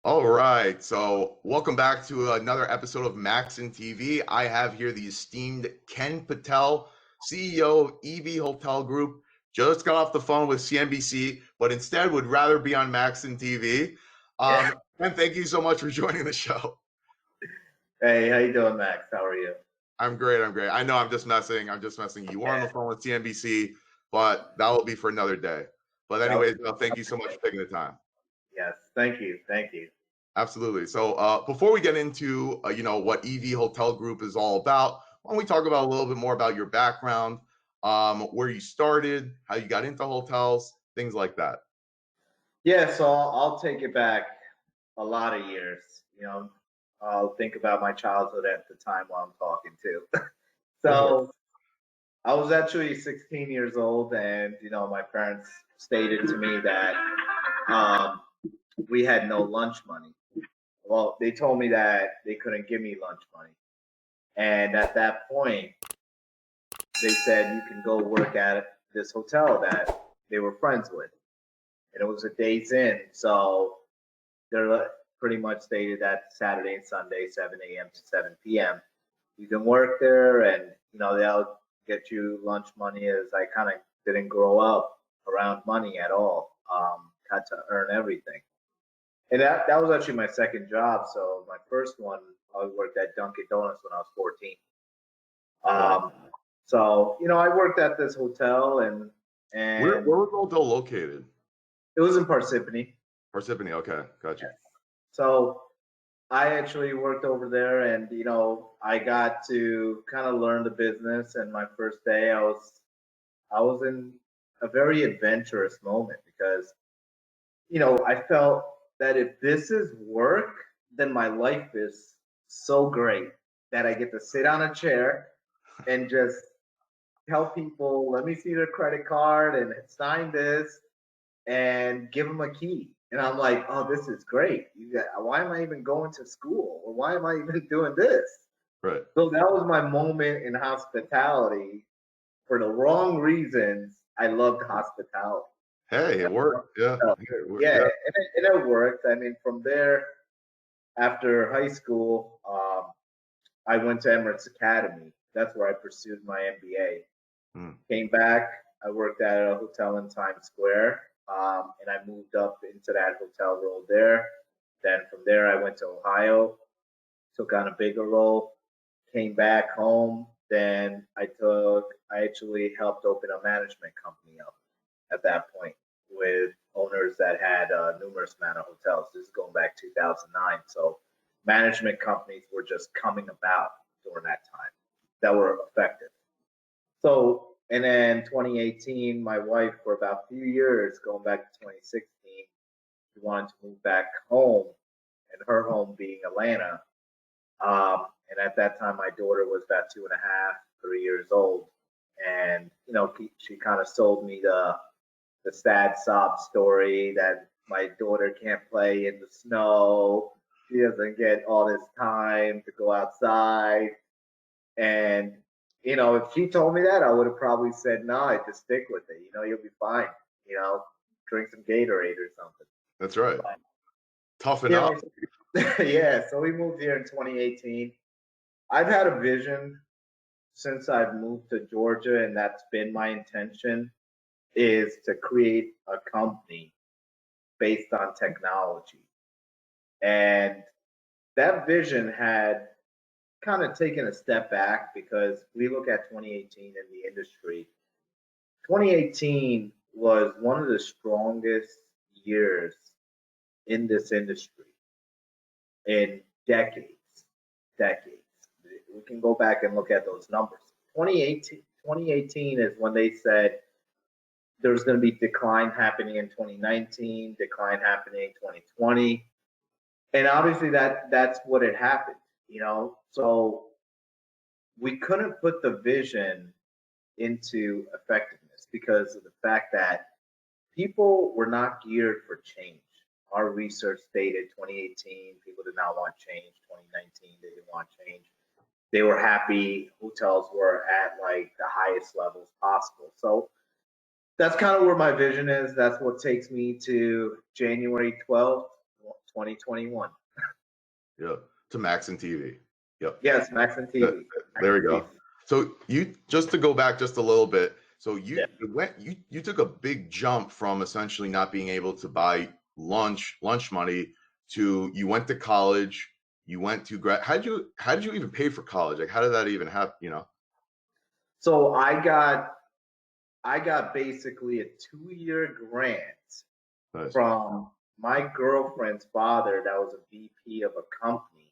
All right, so welcome back to another episode of Maxin TV. I have here the esteemed Ken Patel, CEO of EV Hotel Group. Just got off the phone with CNBC, but instead would rather be on Maxin TV. Ken, thank you so much for joining the show. Hey, how you doing, Max? How are you? I'm great. I know I'm just messing. You were on the phone with CNBC, but that will be for another day. But anyways, thank you so much for taking the time. Yes, thank you. Absolutely. So before we get into what EV Hotel Group is all about, why don't we talk about a little bit more about your background, where you started, how you got into hotels, things like that. Yeah, so I'll take it back a lot of years. I'll think about my childhood at the time while I'm talking too. So I was actually 16 years old, and my parents stated to me that we had no lunch money. Well, they told me that they couldn't give me lunch money, and at that point, they said you can go work at this hotel that they were friends with, and it was a Days Inn. So they're pretty much stated that Saturday and Sunday, 7 a.m. to 7 p.m. You can work there, and they'll get you lunch money. As I kind of didn't grow up around money at all, had to earn everything. And that was actually my second job. So my first one, I worked at Dunkin' Donuts when I was 14. So I worked at this hotel, and where was the hotel located? It was in Parsippany. Parsippany, okay, gotcha. Yes. So I actually worked over there, and I got to kind of learn the business. And my first day, I was in a very adventurous moment because I felt that if this is work, then my life is so great that I get to sit on a chair and just tell people, let me see their credit card and sign this and give them a key. And I'm like, oh, this is great. Why am I even going to school? Or why am I even doing this? Right. So that was my moment in hospitality. For the wrong reasons, I loved hospitality. Hey, it worked. Yeah. Yeah. And it worked. I mean, from there, after high school, I went to Emirates Academy. That's where I pursued my MBA. Came back. I worked at a hotel in Times Square, and I moved up into that hotel role there. Then from there, I went to Ohio, took on a bigger role, came back home. Then I actually helped open a management company up at that point with owners that had numerous amount of hotels. This is going back 2009. So management companies were just coming about during that time that were effective. So, and then 2018, my wife, for about a few years, going back to 2016, she wanted to move back home, and her home being Atlanta. And at that time, my daughter was about 2.5, 3 years old. And, she kind of sold me the sad sob story that my daughter can't play in the snow. She doesn't get all this time to go outside. And, if she told me that, I would have probably said, no, I just stick with it. You'll be fine. Drink some Gatorade or something. That's right. Toughen up. Yeah. So we moved here in 2018. I've had a vision since I've moved to Georgia, and that's been my intention, is to create a company based on technology. And that vision had kind of taken a step back because we look at 2018 in the industry. 2018 was one of the strongest years in this industry in decades. We can go back and look at those numbers. 2018 is when they said there's going to be decline happening in 2019, decline happening in 2020. And obviously that's what had happened, So we couldn't put the vision into effectiveness because of the fact that people were not geared for change. Our research stated 2018, people did not want change. 2019, they didn't want change. They were happy. Hotels were at like the highest levels possible. So that's kind of where my vision is. That's what takes me to January 12th, 2021. Yeah, to Maxin TV. Yep. Yes, Maxin TV. There we go. So you, just to go back just a little bit, so you you took a big jump from essentially not being able to buy lunch money to, you went to college, you went to grad. How did you even pay for college? Like, how did that even happen? You know? So I got basically a 2-year grant Nice. from my girlfriend's father that was a VP of a company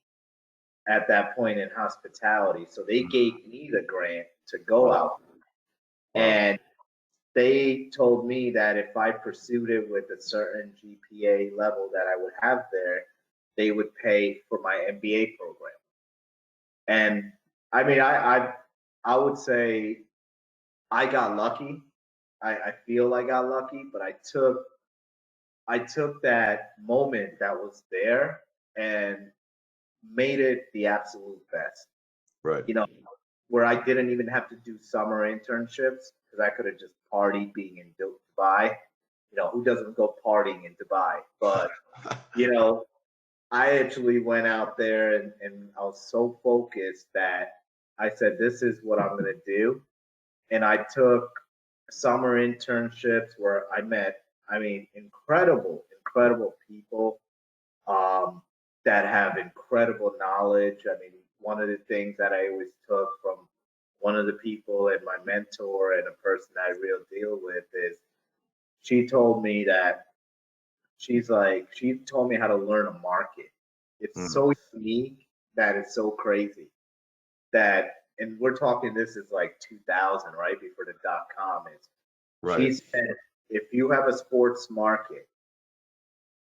at that point in hospitality. So they gave me the grant to go out. And they told me that if I pursued it with a certain GPA level that I would have there, they would pay for my MBA program. And I mean, I would say I got lucky. I feel I got lucky, but I took that moment that was there and made it the absolute best. Right. You know, where I didn't even have to do summer internships because I could have just partied being in Dubai. You know, who doesn't go partying in Dubai? But, you know, I actually went out there and I was so focused that I said, this is what I'm going to do. And I took summer internships where I met, I mean, incredible people that have incredible knowledge. I mean, one of the things that I always took from one of the people and my mentor and a person I real deal with is she told me that she told me how to learn a market. It's so unique that it's so crazy that, and we're talking, this is like 2000, right? Before the .com is. Right. She said, if you have a sports market,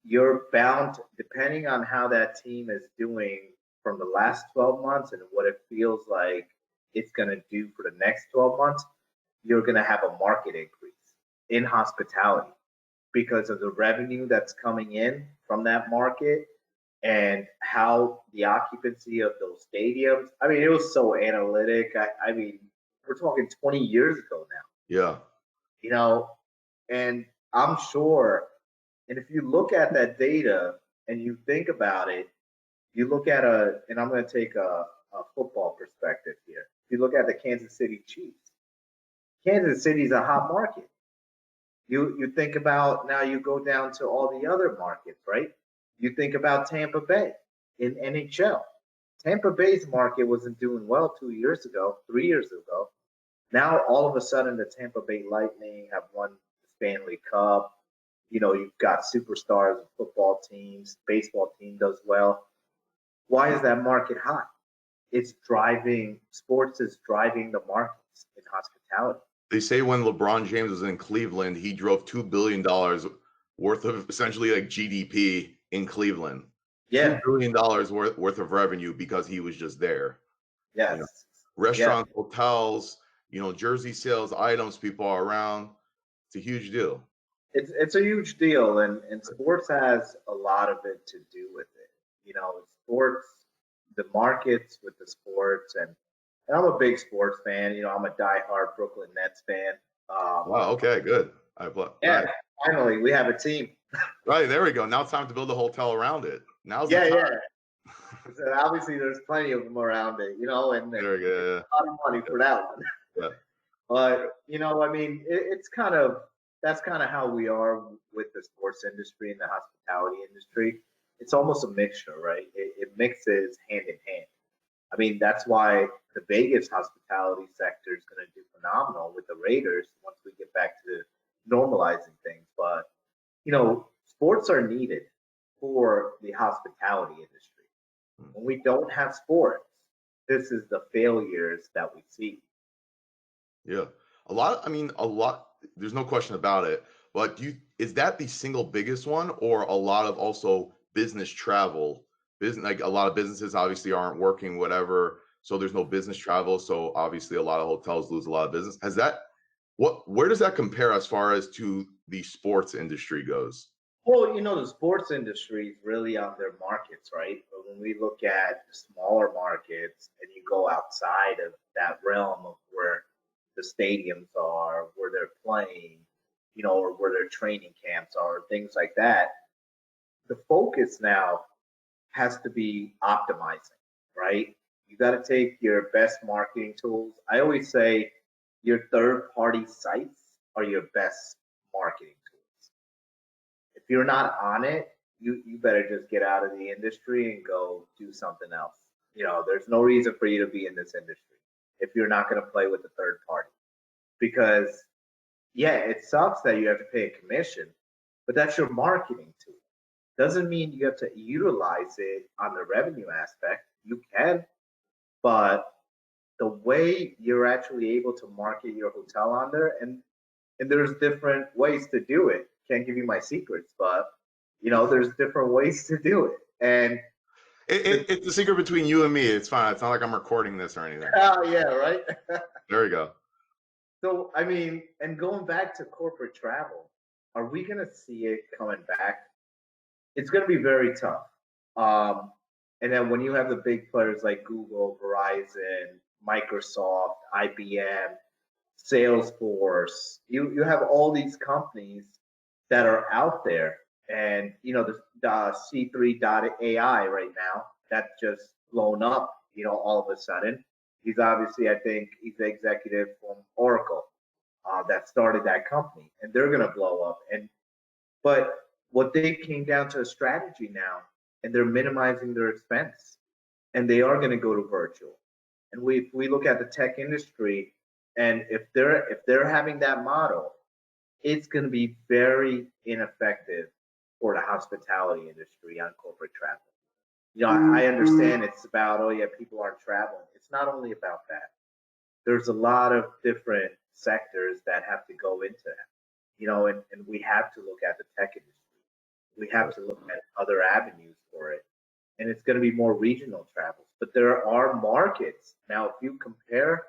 you're bound, depending on how that team is doing from the last 12 months and what it feels like it's going to do for the next 12 months, you're going to have a market increase in hospitality because of the revenue that's coming in from that market and how the occupancy of those stadiums. I mean, it was so analytic. I mean, we're talking 20 years ago now. Yeah. You know, and I'm sure, and if you look at that data and you think about it, you look at and I'm going to take a football perspective here. If you look at the Kansas City Chiefs, Kansas City's a hot market. You think about, now you go down to all the other markets, right? You think about Tampa Bay in NHL. Tampa Bay's market wasn't doing well 2 years ago, 3 years ago. Now all of a sudden the Tampa Bay Lightning have won the Stanley Cup. You know, you've got superstars of football teams, baseball team does well. Why is that market hot? Sports is driving the markets in hospitality. They say when LeBron James was in Cleveland, he drove $2 billion worth of essentially like GDP in Cleveland. Yeah. $2 billion worth of revenue because he was just there. Yes. You know, restaurants, hotels, you know, jersey sales, items, people are around. It's a huge deal. It's a huge deal, and sports has a lot of it to do with it. You know, sports, the markets with the sports, and I'm a big sports fan. You know, I'm a diehard Brooklyn Nets fan. Wow. Okay. Good. Yeah. Finally, we have a team. Right. There we go. Now it's time to build a hotel around it. Now's the time. Yeah. So obviously, there's plenty of them around it. You know, and there we go. A lot of money for that one. Yeah. But you know, I mean, that's kind of how we are with the sports industry and the hospitality industry. It's almost a mixture, right? It mixes hand in hand. I mean, that's why the Vegas hospitality sector is going to do phenomenal with the Raiders once we get back to normalizing things. But, you know, sports are needed for the hospitality industry. When we don't have sports, this is the failures that we see. Yeah. A lot, there's no question about it. But is that the single biggest one, or a lot of also business travel? Like a lot of businesses obviously aren't working, whatever. So there's no business travel. So obviously a lot of hotels lose a lot of business. Where does that compare as far as to the sports industry goes? Well, you know, the sports industry is really on their markets, right? But when we look at the smaller markets and you go outside of that realm of where the stadiums are, where they're playing, you know, or where their training camps are, things like that, the focus now has to be optimizing, right? You got to take your best marketing tools. I always say your third-party sites are your best marketing tools. If you're not on it, you better just get out of the industry and go do something else. There's no reason for you to be in this industry if you're not going to play with the third party. Because, yeah, it sucks that you have to pay a commission, but that's your marketing tool. Doesn't mean you have to utilize it on the revenue aspect. You can, but the way you're actually able to market your hotel on there, and there's different ways to do it. Can't give you my secrets, but there's different ways to do it. And it's a secret between you and me. It's fine. It's not like I'm recording this or anything. Oh, yeah, right? There we go. So, I mean, and going back to corporate travel, are we going to see it coming back? It's going to be very tough. And then when you have the big players like Google, Verizon, Microsoft, IBM, Salesforce, you have all these companies that are out there. And, the C3.ai right now, that's just blown up, all of a sudden. He's obviously, I think, he's the executive from Oracle that started that company, and they're going to blow up. But what they came down to a strategy now, and they're minimizing their expense, and they are going to go to virtual. And we look at the tech industry, and if they're having that model, it's going to be very ineffective for the hospitality industry on corporate travel. I understand it's about, oh yeah, people aren't traveling. It's not only about that. There's a lot of different sectors that have to go into that, and we have to look at the tech industry. We have to look at other avenues for it. And it's going to be more regional travels. But there are markets. Now, if you compare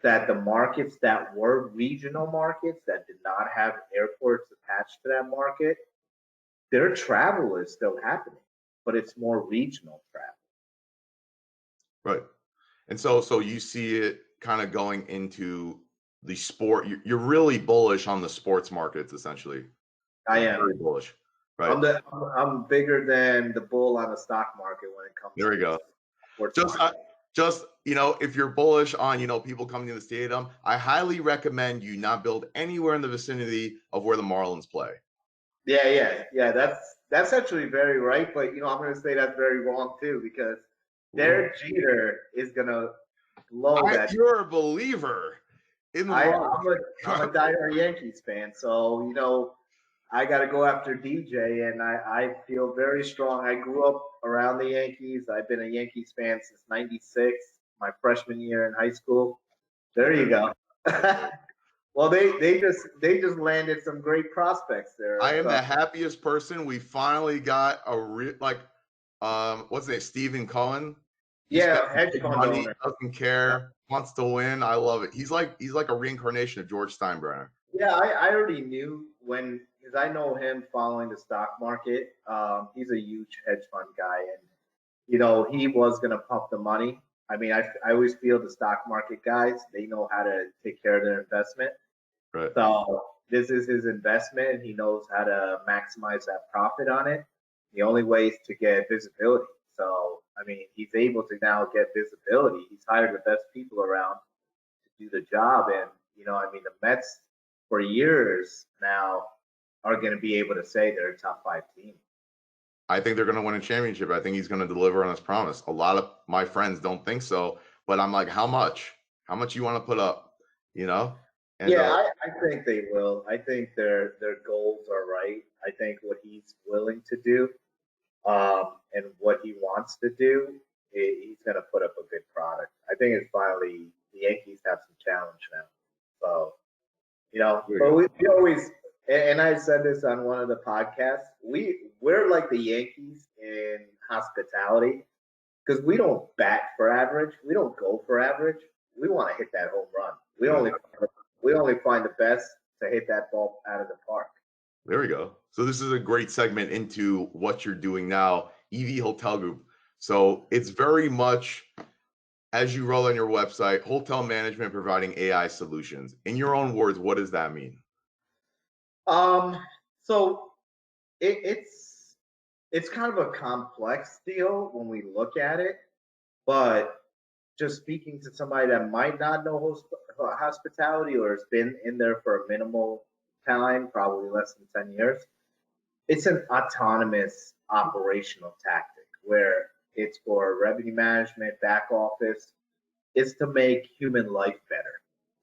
that, the markets that were regional markets that did not have airports attached to that market, their travel is still happening, but it's more regional travel. Right. And so you see it kind of going into the sport. You're really bullish on the sports markets, essentially. I am very bullish. Right. I'm bigger than the bull on the stock market when it comes. There we go. Just if you're bullish on people coming to the stadium, I highly recommend you not build anywhere in the vicinity of where the Marlins play. Yeah. That's actually very right, but I'm going to say that's very wrong too, because Derek Jeter is going to blow that. You're a believer in the Marlins. I'm a diehard Yankees fan, so I got to go after DJ, and I feel very strong. I grew up around the Yankees. I've been a Yankees fan since '96, my freshman year in high school. There you go. Well, they just landed some great prospects there. I am the happiest person. We finally got a what's his name? Stephen Cohen. Hedge fund money, owner. doesn't care, wants to win. I love it. He's like a reincarnation of George Steinbrenner. Yeah, I already knew because I know him following the stock market. He's a huge hedge fund guy, and he was gonna pump the money. I mean, I always feel the stock market guys, they know how to take care of their investment. Right. So this is his investment, and he knows how to maximize that profit on it. The only way is to get visibility. So, I mean, he's able to now get visibility. He's hired the best people around to do the job. And, the Mets for years now are going to be able to say they're a top 5 team. I think they're going to win a championship. I think he's going to deliver on his promise. A lot of my friends don't think so, but I'm like, how much? How much you want to put up? And, I think they will. I think their goals are right. I think what he's willing to do, and what he wants to do, he's going to put up a good product. I think it's finally the Yankees have some challenge now. So, but we always, and I said this on one of the podcasts, we're like the Yankees in hospitality, because we don't bat for average. We don't go for average. We want to hit that home run. We only find the best to hit that ball out of the park. There we go. So this is a great segment into what you're doing now, EV Hotel Group. So it's very much, as you roll on your website, hotel management providing AI solutions. In your own words, what does that mean? So it's it's kind of a complex deal when we look at it, but just speaking to somebody that might not know hospitality or has been in there for a minimal time, probably less than 10 years, it's an autonomous operational tactic where it's for revenue management, back office. It's to make human life better.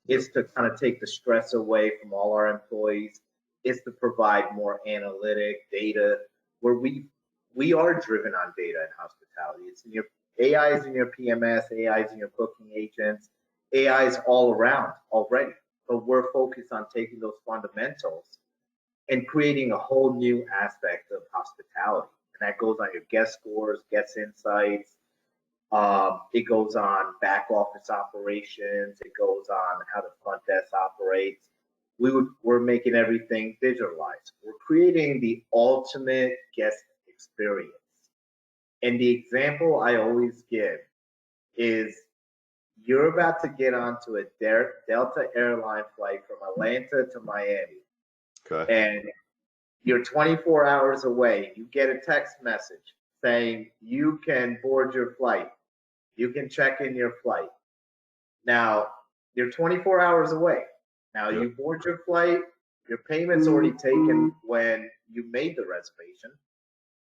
It's to kind of take the stress away from all our employees. It's to provide more analytic data where we are driven on data in hospitality. It's in your AI is in your PMS, AI is in your booking agents, AI is all around already. But we're focused on taking those fundamentals and creating a whole new aspect of hospitality. And that goes on your guest scores, guest insights. It goes on back office operations. It goes on how the front desk operates. We're making everything digitalized. We're creating the ultimate guest experience. And the example I always give is you're about to get onto a Delta airline flight from Atlanta to Miami. Okay. And you're 24 hours away. You get a text message saying you can board your flight. You can check in your flight. Now, you're 24 hours away. Now, Yep. You board your flight. Your payment's already taken when you made the reservation.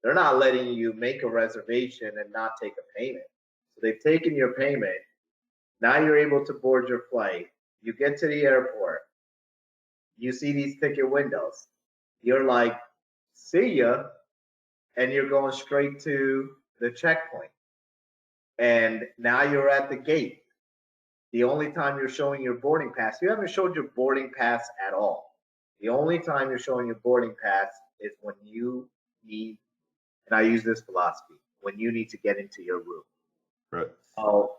They're not letting you make a reservation and not take a payment. So they've taken your payment. Now you're able to board your flight. You get to the airport. You see these ticket windows. You're like, see ya. And you're going straight to the checkpoint. And now you're at the gate. The only time you're showing your boarding pass, you haven't showed your boarding pass at all. The only time you're showing your boarding pass is when you need, and I use this philosophy, when you need to get into your room. Right. So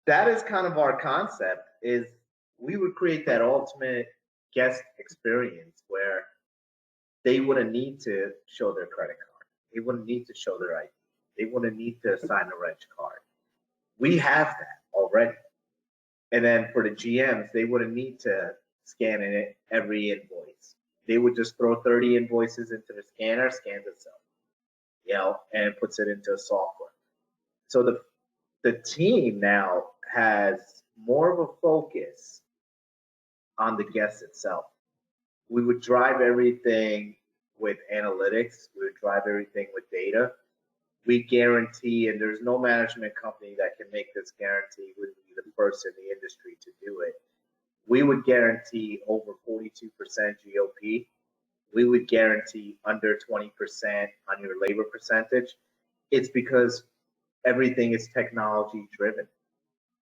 that is kind of our concept, is we would create that ultimate guest experience where they wouldn't need to show their credit card. They wouldn't need to show their ID. They wouldn't need to sign a reg card. We have that already. And then for the GMs, they wouldn't need to scan in it every invoice. They would just throw 30 invoices into the scanner, scans itself, and puts it into software. So the team now has more of a focus on the guest itself. We would drive everything with analytics. We would drive everything with data. We guarantee, and there's no management company that can make this guarantee. We would be the first in the industry to do it. We would guarantee over 42% GOP. We would guarantee under 20% on your labor percentage. It's because everything is technology driven.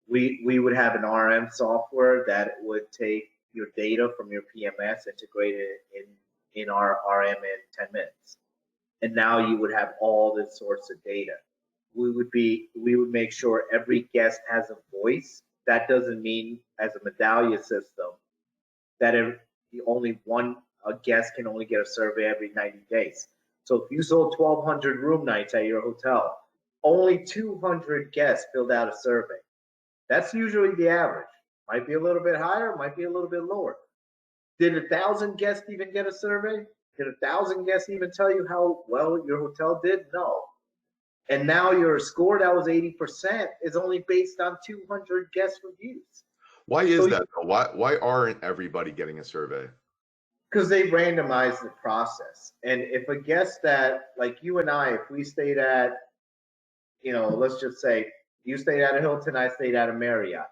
We would have an RM software that would take your data from your PMS, integrate it in our RM in 10 minutes. And now you would have all this sorts of data. We would make sure every guest has a voice. That doesn't mean as a medallion system that a guest can only get a survey every 90 days. So if you sold 1,200 room nights at your hotel, only 200 guests filled out a survey. That's usually the average. Might be a little bit higher, might be a little bit lower. Did 1,000 guests even get a survey? Did 1,000 guests even tell you how well your hotel did? No. And now your score that was 80% is only based on 200 guest reviews. Why is that? Why aren't everybody getting a survey? Because they randomize the process. And if a guest that, like you and I, if we stayed at, let's just say you stayed at a Hilton, I stayed at a Marriott.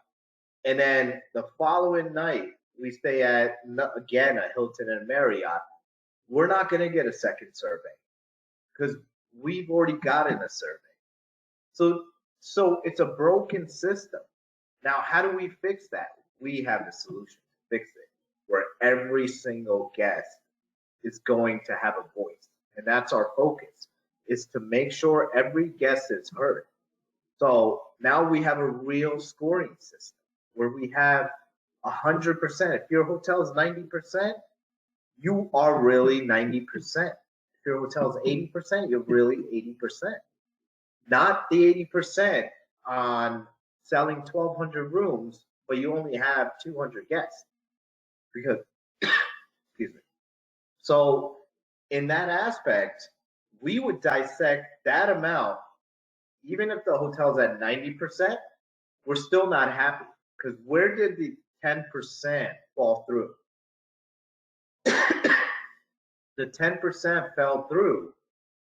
And then the following night, we stay at, again, a Hilton and Marriott. We're not going to get a second survey because we've already gotten a survey. So it's a broken system. Now, how do we fix that? We have the solution to fix it, where every single guest is going to have a voice. And that's our focus, is to make sure every guest is heard. So now we have a real scoring system where we have 100%. If your hotel is 90%, you are really 90%. If your hotel is 80%, you're really 80%. Not the 80% on selling 1,200 rooms, but you only have 200 guests. Because, excuse me. So in that aspect, we would dissect that amount. Even if the hotel's at 90%, we're still not happy, because where did the 10% fall through? The 10% fell through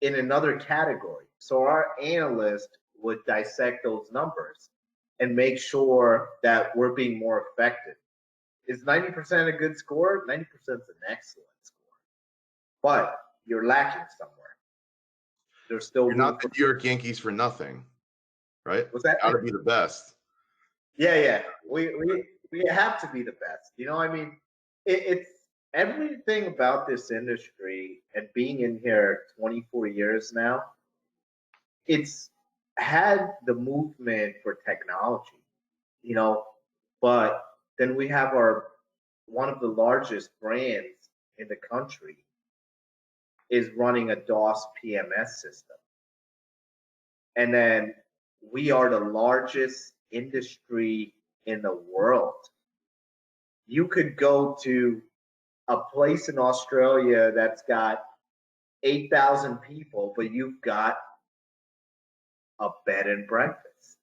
in another category. So our analyst would dissect those numbers and make sure that we're being more effective. Is 90% a good score? 90% is an excellent score. But you're lacking somewhere. There's still You're not the New York Yankees for nothing, right? What's that? Got to be the best. Yeah. We have to be the best. You know, I mean, it's everything about this industry, and being in here 24 years now, it's had the movement for technology, you know, but then we have one of the largest brands in the country is running a DOS PMS system. And then we are the largest industry in the world. You could go to a place in Australia that's got 8,000 people, but you've got a bed and breakfast.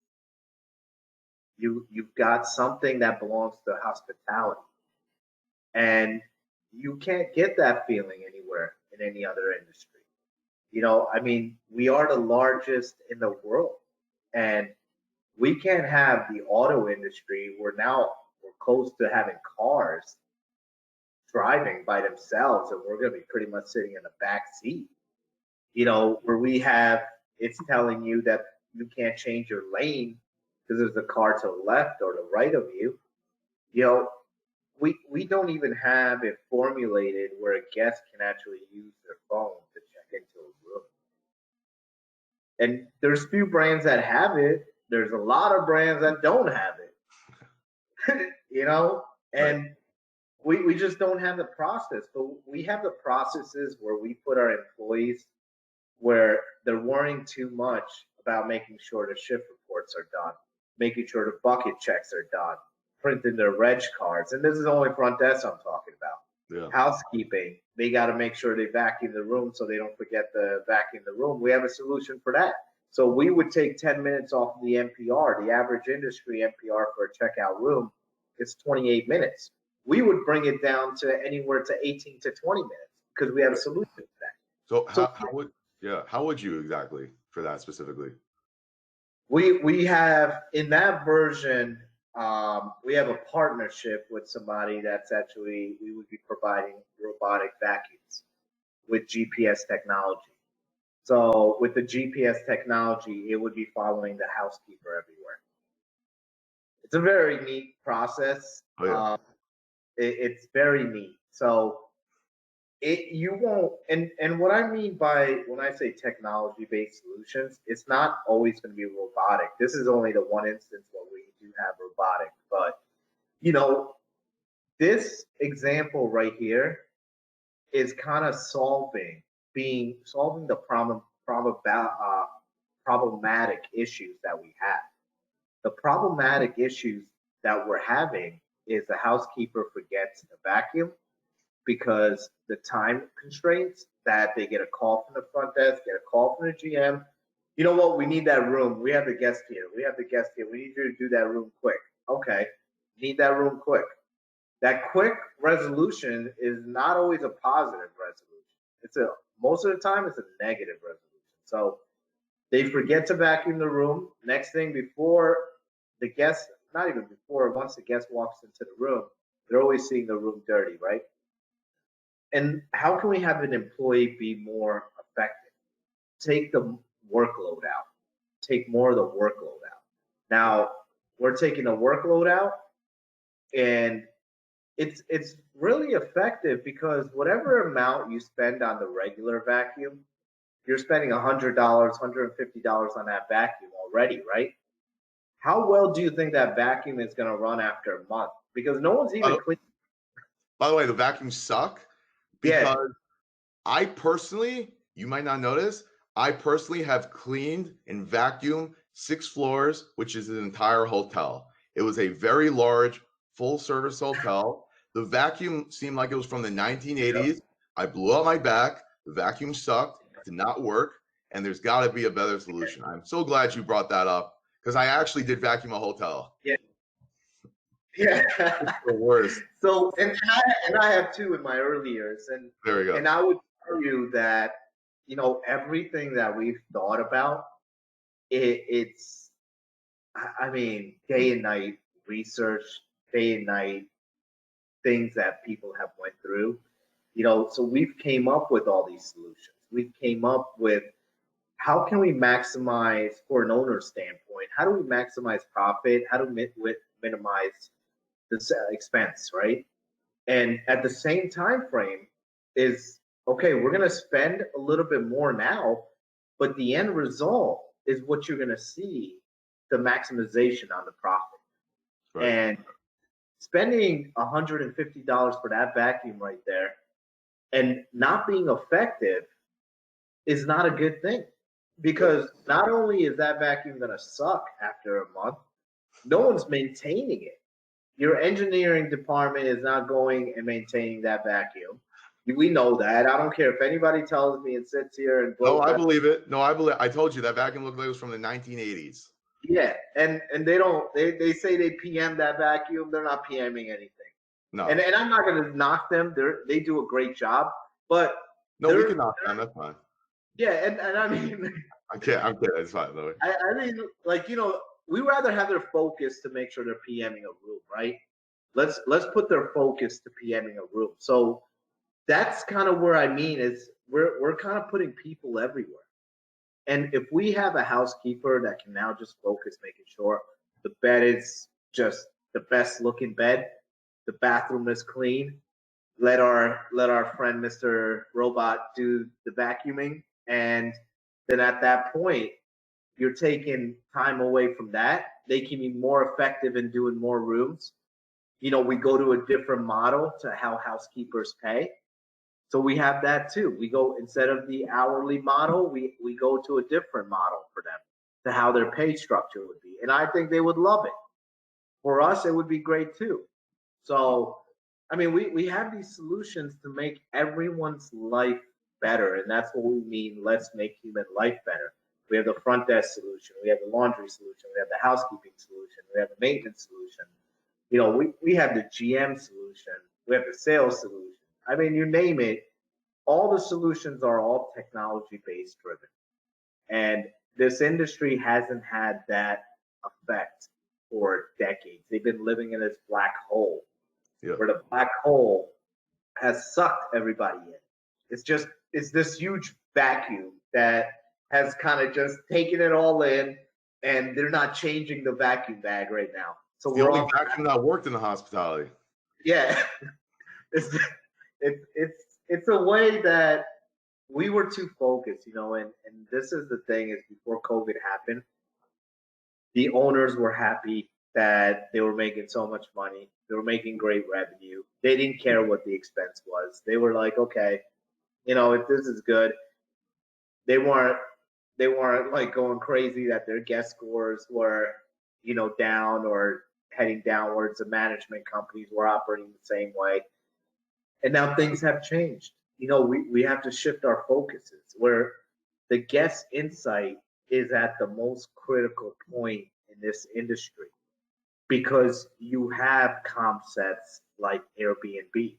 You've got something that belongs to hospitality. And you can't get that feeling anywhere in any other industry. You know, I mean, we are the largest in the world, and we can't have the auto industry where now we're close to having cars driving by themselves, and we're going to be pretty much sitting in the back seat, you know, where it's telling you that you can't change your lane because there's a car to the left or the right of you. You know, we don't even have it formulated where a guest can actually use their phone to check into a room. And there's few brands that have it. There's a lot of brands that don't have it. You know, and we just don't have the process. But we have the processes where we put our employees where they're worrying too much about making sure the shift reports are done, making sure the bucket checks are done, printing their reg cards. And this is only front desk I'm talking about. Yeah. Housekeeping, they got to make sure they vacuum the room so they don't forget to vacuum the room. We have a solution for that. So we would take 10 minutes off of the NPR. The average industry NPR for a checkout room is 28 minutes. We would bring it down to anywhere to 18 to 20 minutes because we have a solution for that. So how would you exactly for that specifically? We have in that version, we have a partnership with somebody that's actually, we would be providing robotic vacuums with GPS technology. So with the GPS technology, it would be following the housekeeper everywhere. It's a very neat process. Oh, yeah. It's very neat. So you won't, and what I mean by when I say technology-based solutions, it's not always going to be robotic. This is only the one instance where we do have robotic, but you know, this example right here is kind of solving the problematic issues that we have. The problematic issues that we're having is the housekeeper forgets to vacuum because the time constraints that they get a call from the front desk, get a call from the GM. You know what? We need that room. We have the guest here. We need you to do that room quick. Okay. Need that room quick. That quick resolution is not always a positive resolution. Most of the time it's a negative resolution. So they forget to vacuum the room. Next thing, before the guest, not even before, once the guest walks into the room, they're always seeing the room dirty, right? And how can we have an employee be more effective? Take the workload out. Take more of the workload out. Now, we're taking the workload out, and it's really effective because whatever amount you spend on the regular vacuum, you're spending $100, $150 on that vacuum already, right? How well do you think that vacuum is going to run after a month? Because no one's even cleaning. By the way, the vacuums suck because I personally, you might not notice, I personally have cleaned and vacuumed 6 floors, which is an entire hotel. It was a very large, full-service hotel. The vacuum seemed like it was from the 1980s. I blew out my back. The vacuum sucked. to not work, and there's got to be a better solution. I'm so glad you brought that up because I actually did vacuum a hotel. Yeah. Yeah. It's the worst. So, and I have two in my early years, and there we go. And I would tell you that, you know, everything that we've thought about, it's, I mean, day and night research, day and night things that people have went through, you know. So we've came up with all these solutions. We've came up with how can we maximize, for an owner standpoint, how do we maximize profit? How do we minimize the expense, right? And at the same time frame is, okay, we're going to spend a little bit more now, but the end result is what you're going to see, the maximization on the profit. Right. And spending $150 for that vacuum right there and not being effective is not a good thing, because not only is that vacuum going to suck after a month, no one's maintaining it. Your engineering department is not going and maintaining that vacuum. We know that. I don't care if anybody tells me and sits here and no, I believe it. No, I believe. I told you that vacuum looked like it was from the 1980s. Yeah, and they don't. They say they PM that vacuum. They're not PMing anything. No. And I'm not going to knock them. They do a great job. But no, we can knock them. That's fine. Yeah, and I mean. I'm kidding. It's fine, though. I mean, like, you know, we rather have their focus to make sure they're PMing a room, right? Let's put their focus to PMing a room. So that's kind of where I mean is we're kind of putting people everywhere. And if we have a housekeeper that can now just focus making sure the bed is just the best looking bed, the bathroom is clean, let our friend Mr. Robot do the vacuuming, and then at that point you're taking time away from that. They can be more effective in doing more rooms. You know, we go to a different model to how housekeepers pay. So we have that too. We go, instead of the hourly model, we go to a different model for them, to how their pay structure would be. And I think they would love it. For us, it would be great too. So, I mean, we have these solutions to make everyone's life better. And that's what we mean, let's make human life better. We have the front desk solution. We have the laundry solution. We have the housekeeping solution. We have the maintenance solution. You know, we have the GM solution. We have the sales solution. I mean, you name it, all the solutions are all technology-based driven. And this industry hasn't had that effect for decades. They've been living in this black hole, where the black hole has sucked everybody in. It's this huge vacuum that has kind of just taken it all in, and they're not changing the vacuum bag right now. So it's the only vacuum that worked in the hospitality. Yeah. It's a way that we were too focused, you know, and this is the thing is, before COVID happened, the owners were happy that they were making so much money. They were making great revenue. They didn't care what the expense was. They were like, okay, you know, if this is good. They weren't like going crazy that their guest scores were, you know, down or heading downwards. The management companies were operating the same way. And now things have changed. You know, we have to shift our focuses, where the guest insight is at the most critical point in this industry, because you have concepts like Airbnb.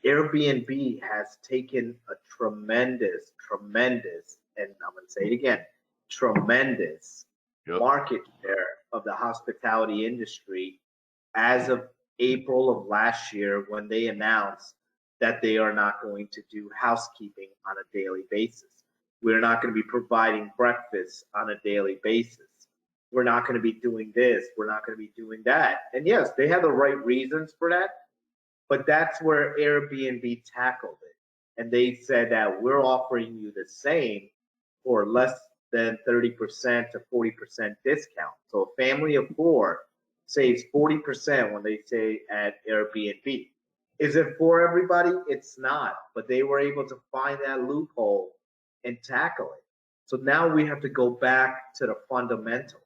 Airbnb has taken a tremendous, and I'm going to say it again, tremendous market share of the hospitality industry as of April of last year, when they announced that they are not going to do housekeeping on a daily basis. We're not going to be providing breakfast on a daily basis. We're not going to be doing this. We're not going to be doing that. And yes, they have the right reasons for that, but that's where Airbnb tackled it. And they said that we're offering you the same for less than 30% to 40% discount. So a family of four saves 40% when they stay at Airbnb. Is it for everybody? It's not, but they were able to find that loophole and tackle it. So now we have to go back to the fundamentals,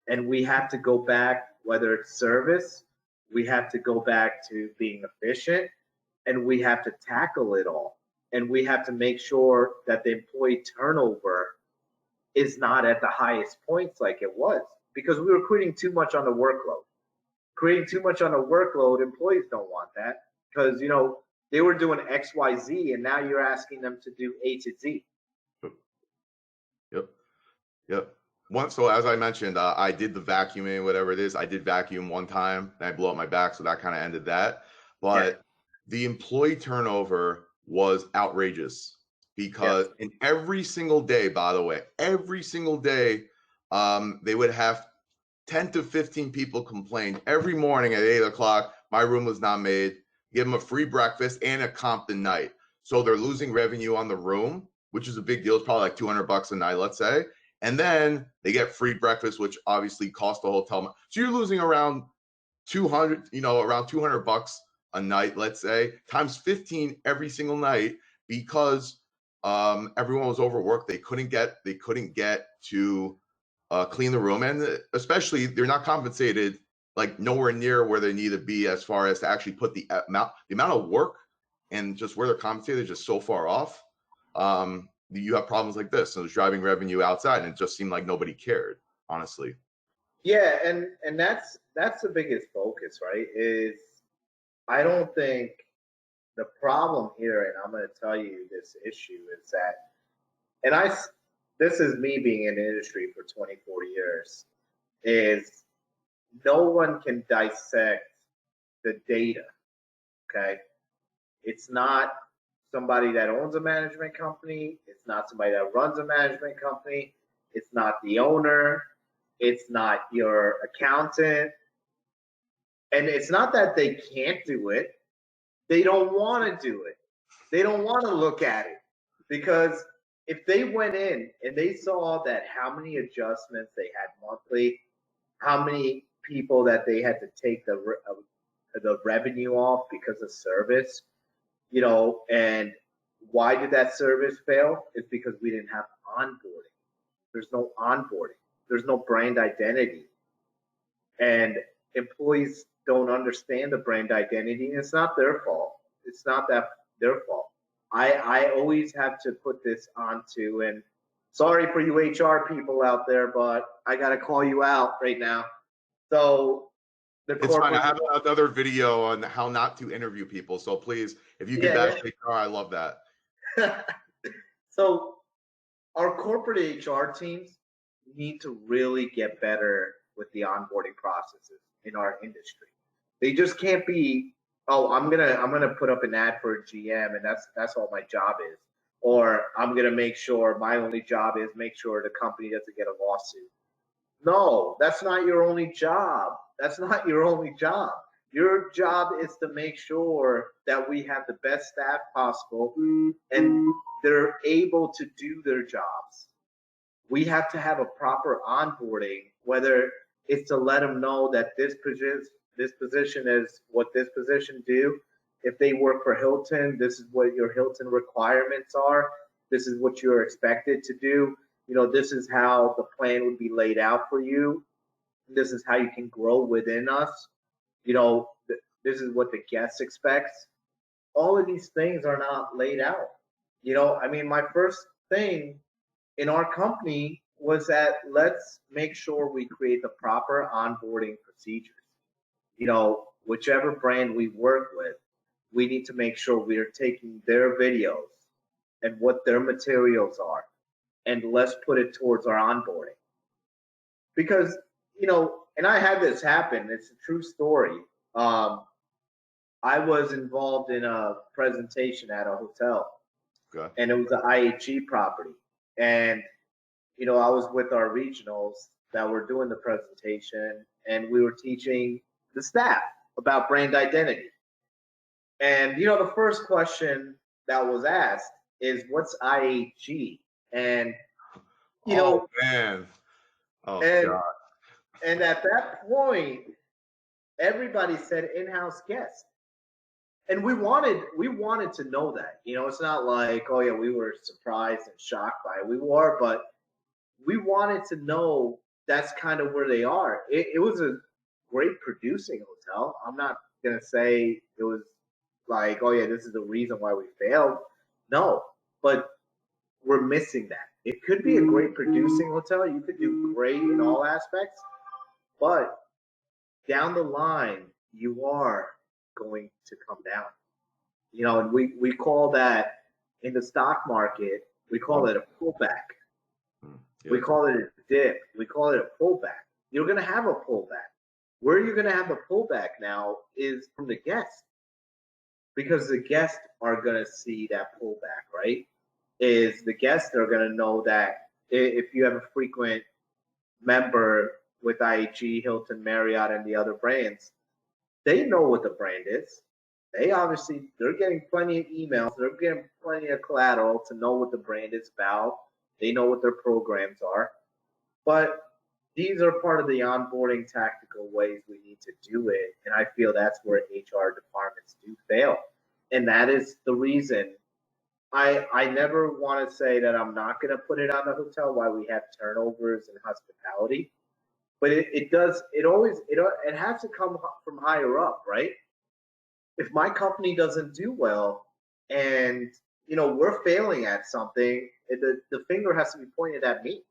and we have to go back, whether it's service, we have to go back to being efficient, and we have to tackle it all. and we have to make sure that the employee turnover is not at the highest points like it was, because we were creating too much on the workload. Creating too much on the workload, employees don't want that, because they were doing X, Y, Z, and now you're asking them to do A to Z. Yep. So as I mentioned, I did the vacuuming, whatever it is. I did vacuum one time, and I blew up my back, so that kind of ended that. But the employee turnover was outrageous, because in every single day, by the way, every single day, they would have 10 to 15 people complain every morning at 8 o'clock. My room was not made. Give them a free breakfast and a Compton night. So they're losing revenue on the room, which is a big deal. It's probably like $200 a night, let's say. And then they get free breakfast, which obviously costs the hotel. So you're losing around 200, around $200 a night, let's say, times 15 every single night, because everyone was overworked. They couldn't get to clean the room, and especially they're not compensated, like nowhere near where they need to be as far as to actually put the amount of work, and just where they're compensated is just so far off. You have problems like this, so it's driving revenue outside, and it just seemed like nobody cared, honestly. Yeah, and that's the biggest focus, right? Is I don't think the problem here, and I'm going to tell you this issue is that, and this is me being in the industry for 24 years, is no one can dissect the data, okay? It's not somebody that owns a management company. It's not somebody that runs a management company. It's not the owner. It's not your accountant. And it's not that they can't do it. They don't want to do it. They don't want to look at it, because if they went in and they saw that how many adjustments they had monthly, how many people that they had to take the revenue off because of service, and why did that service fail? It's because we didn't have onboarding. There's no onboarding. There's no brand identity. And employees don't understand the brand identity, and it's not their fault. It's not their fault. I always have to put this onto, and sorry for you HR people out there, but I got to call you out right now. So it's fine. I have another video on how not to interview people. So please, if you get back to HR, I love that. So our corporate HR teams need to really get better with the onboarding processes in our industry. They just can't be, oh, I'm gonna put up an ad for a GM, and that's all my job is. Or I'm gonna make sure my only job is make sure the company doesn't get a lawsuit. No, that's not your only job. That's not your only job. Your job is to make sure that we have the best staff possible and they're able to do their jobs. We have to have a proper onboarding, whether it's to let them know that this position is what this position do. If they work for Hilton, this is what your Hilton requirements are. This is what you're expected to do. This is how the plan would be laid out for you. This is how you can grow within us. This is what the guest expects. All of these things are not laid out. My first thing in our company was that let's make sure we create the proper onboarding procedures. Whichever brand we work with, we need to make sure we are taking their videos and what their materials are, and let's put it towards our onboarding. Because, and I had this happen, it's a true story. I was involved in a presentation at a hotel, and it was an IHG property. And, I was with our regionals that were doing the presentation, and we were teaching the staff about brand identity. And, the first question that was asked is, what's IHG? And, oh, man. Oh, God. And at that point, everybody said in-house guest. And we wanted to know that. It's not like, oh yeah, we were surprised and shocked by it. We were, but we wanted to know that's kind of where they are. It was a great producing hotel. I'm not gonna say it was like, oh yeah, this is the reason why we failed. No, but we're missing that. It could be a great producing hotel. You could do great in all aspects, but down the line, you are going to come down. You know, and we call that in the stock market, we call it a pullback. Yeah. We call it a dip. We call it a pullback. You're going to have a pullback. Where you're going to have a pullback now is from the guests, because the guests are going to see that pullback, right? Is the guests are going to know that if you have a frequent member with IHG, Hilton, Marriott, and the other brands, they know what the brand is. They're getting plenty of emails. They're getting plenty of collateral to know what the brand is about. They know what their programs are. But these are part of the onboarding tactical ways we need to do it. And I feel that's where HR departments do fail. And that is the reason I never want to say that I'm not going to put it on the hotel while we have turnovers and hospitality. But it has to come from higher up, right? If my company doesn't do well and, you know, we're failing at something, the finger has to be pointed at me,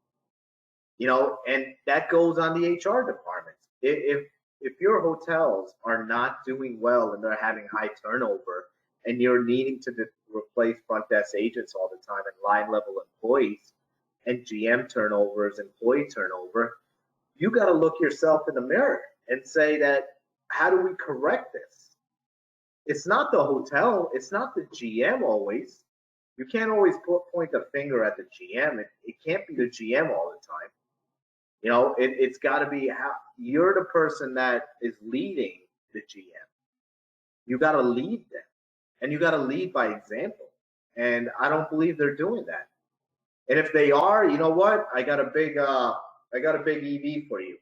you know, and that goes on the HR departments. If your hotels are not doing well and they're having high turnover and you're needing to replace front desk agents all the time and line level employees and GM turnovers, employee turnover, you got to look yourself in the mirror and say that, how do we correct this? It's not the hotel. It's not the GM always. You can't always point the finger at the GM. It can't be the GM all the time. You know, it's got to be how you're the person that is leading the GM. You got to lead them, and you got to lead by example. And I don't believe they're doing that. And if they are, you know what? I got a big EV for you.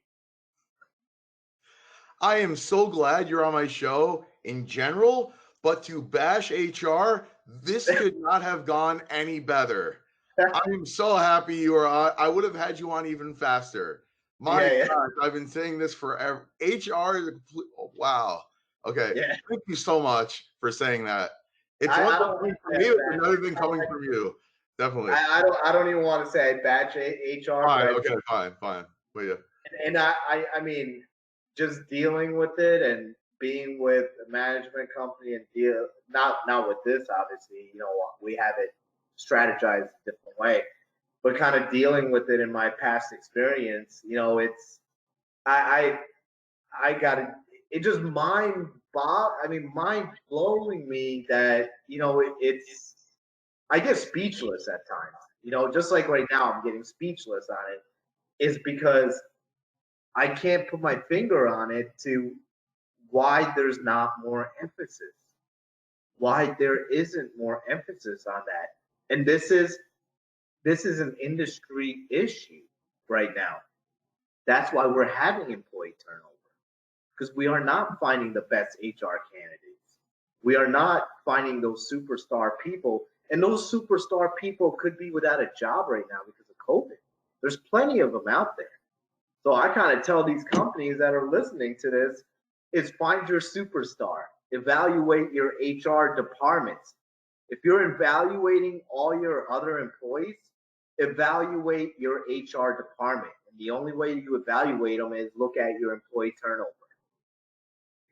I am so glad you're on my show in general, but to bash HR, this could not have gone any better. I am so happy you are on. I would have had you on even faster. My gosh, I've been saying this forever. HR is a complete, oh, wow. Okay. Yeah. Thank you so much for saying that. It's I one don't thing from me, it's another thing coming from you. Definitely. I don't even want to say I bash HR. Fine, okay, fine. Well, yeah. And I mean, just dealing with it and being with a management company and not with this, obviously, you know, we have it strategized a different way, but kind of dealing with it in my past experience, you know, it's, I got it just mind blowing me that, you know, I get speechless at times, you know, just like right now, I'm getting speechless on it, is because I can't put my finger on it to why there's not more emphasis, why there isn't more emphasis on that. And this is an industry issue right now. That's why we're having employee turnover, because we are not finding the best HR candidates. We are not finding those superstar people, and those superstar people could be without a job right now because of COVID. There's plenty of them out there. So I kind of tell these companies that are listening to this is find your superstar, evaluate your HR departments. If you're evaluating all your other employees, evaluate your HR department. And the only way you evaluate them is look at your employee turnover.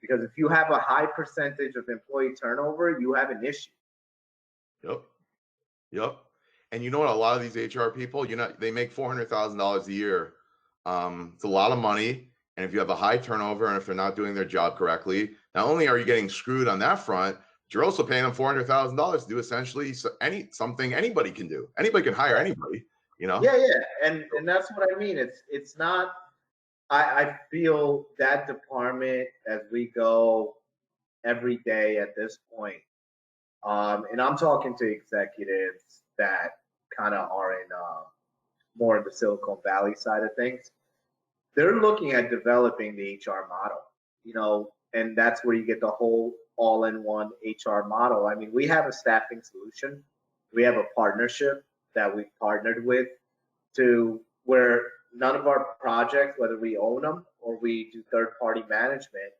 Because if you have a high percentage of employee turnover, you have an issue. Yep. And you know what? A lot of these HR people, you know, they make $400,000 a year. It's a lot of money. And if you have a high turnover and if they're not doing their job correctly, not only are you getting screwed on that front, but you're also paying them $400,000 to do essentially something anybody can do. Anybody can hire anybody, you know? Yeah. And that's what I mean. It's not, I feel that department as we go every day at this point, and I'm talking to executives that kind of are in more of the Silicon Valley side of things. They're looking at developing the HR model, you know, and that's where you get the whole all-in-one HR model. I mean, we have a staffing solution. We have a partnership that we've partnered with to where none of our projects, whether we own them or we do third-party management,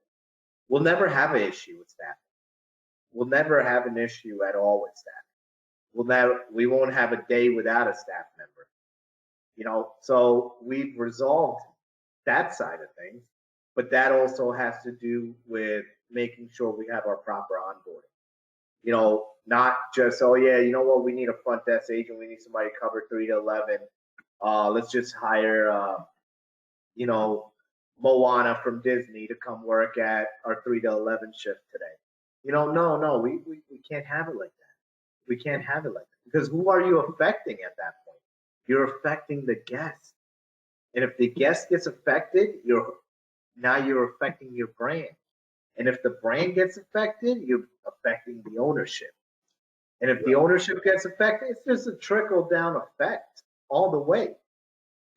we'll never have an issue with staffing. We'll never have an issue at all with staffing. we won't have a day without a staff member. You know, so we've resolved that side of things, but that also has to do with making sure we have our proper onboarding. You know, not just, oh yeah, you know what, we need a front desk agent, we need somebody to cover 3 to 11. Let's just hire, you know, Moana from Disney to come work at our 3 to 11 shift today. You know, no, we can't have it like that. We can't have it like that, because who are you affecting at that point? You're affecting the guest, and if the guest gets affected, you're affecting your brand, and if the brand gets affected, you're affecting the ownership, and if the ownership gets affected, it's just a trickle down effect all the way,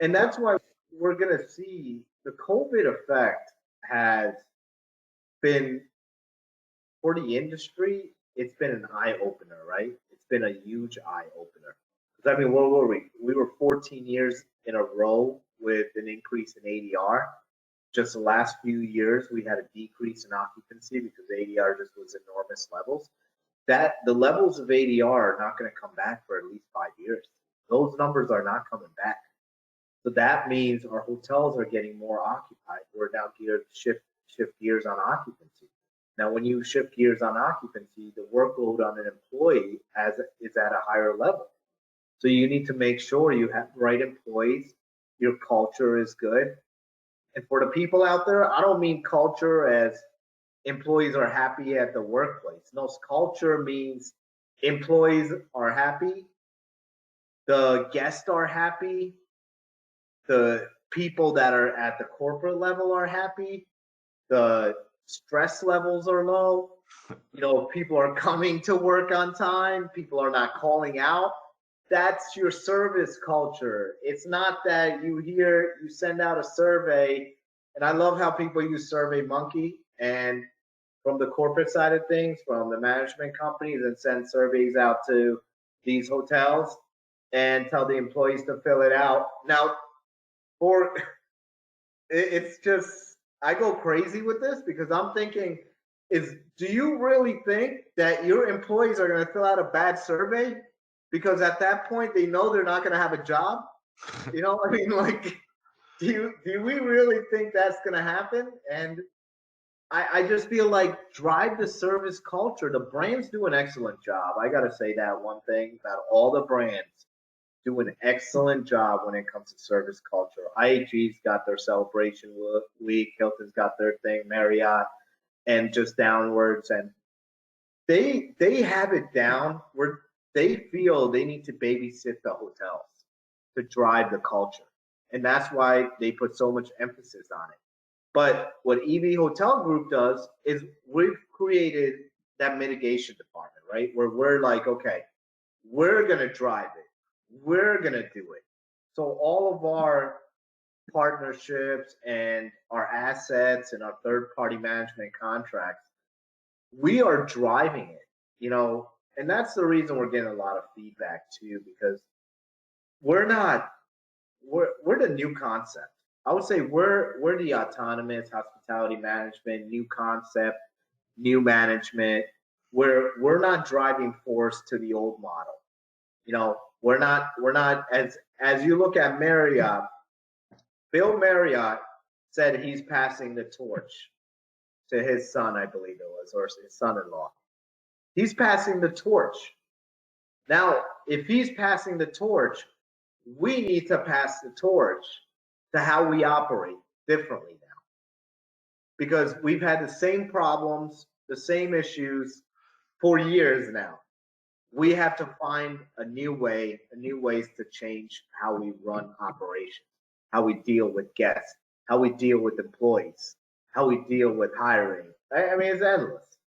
and that's why we're gonna see the COVID effect has been, for the industry, it's been an eye opener, right? It's been a huge eye opener. I mean, what were we? We were 14 years in a row with an increase in ADR. Just the last few years, we had a decrease in occupancy because ADR just was enormous levels. That the levels of ADR are not going to come back for at least 5 years. Those numbers are not coming back. So that means our hotels are getting more occupied. We're now geared to shift gears on occupancy. Now, when you shift gears on occupancy, the workload on an employee is at a higher level. So you need to make sure you have the right employees, your culture is good. And for the people out there, I don't mean culture as employees are happy at the workplace. No, culture means employees are happy, the guests are happy, the people that are at the corporate level are happy, the stress levels are low, you know, people are coming to work on time, people are not calling out. That's your service culture. It's not that you send out a survey, and I love how people use SurveyMonkey and from the corporate side of things, from the management companies, and send surveys out to these hotels and tell the employees to fill it out. Now, it's just, I go crazy with this because I'm thinking, do you really think that your employees are going to fill out a bad survey? Because at that point, they know they're not going to have a job. You know, I mean, like, do we really think that's going to happen? And I just feel like drive the service culture. The brands do an excellent job. I got to say that one thing about all the brands do an excellent job when it comes to service culture. IHG's got their celebration week, Hilton's got their thing, Marriott, and just downwards. And they have it down where they feel they need to babysit the hotels to drive the culture. And that's why they put so much emphasis on it. But what EV Hotel Group does is we've created that mitigation department, right? Where we're like, okay, we're going to drive it. We're going to do it. So all of our partnerships and our assets and our third-party management contracts, we are driving it, you know, and that's the reason we're getting a lot of feedback too, because we're the new concept. I would say we're the autonomous hospitality management, new concept, new management. We're not driving force to the old model. You know, we're not as you look at Marriott, Bill Marriott said he's passing the torch to his son, I believe it was, or his son-in-law. He's passing the torch. Now, if he's passing the torch, we need to pass the torch to how we operate differently now. Because we've had the same problems, the same issues for years now. We have to find new ways to change how we run operations, how we deal with guests, how we deal with employees, how we deal with hiring. I mean, it's endless.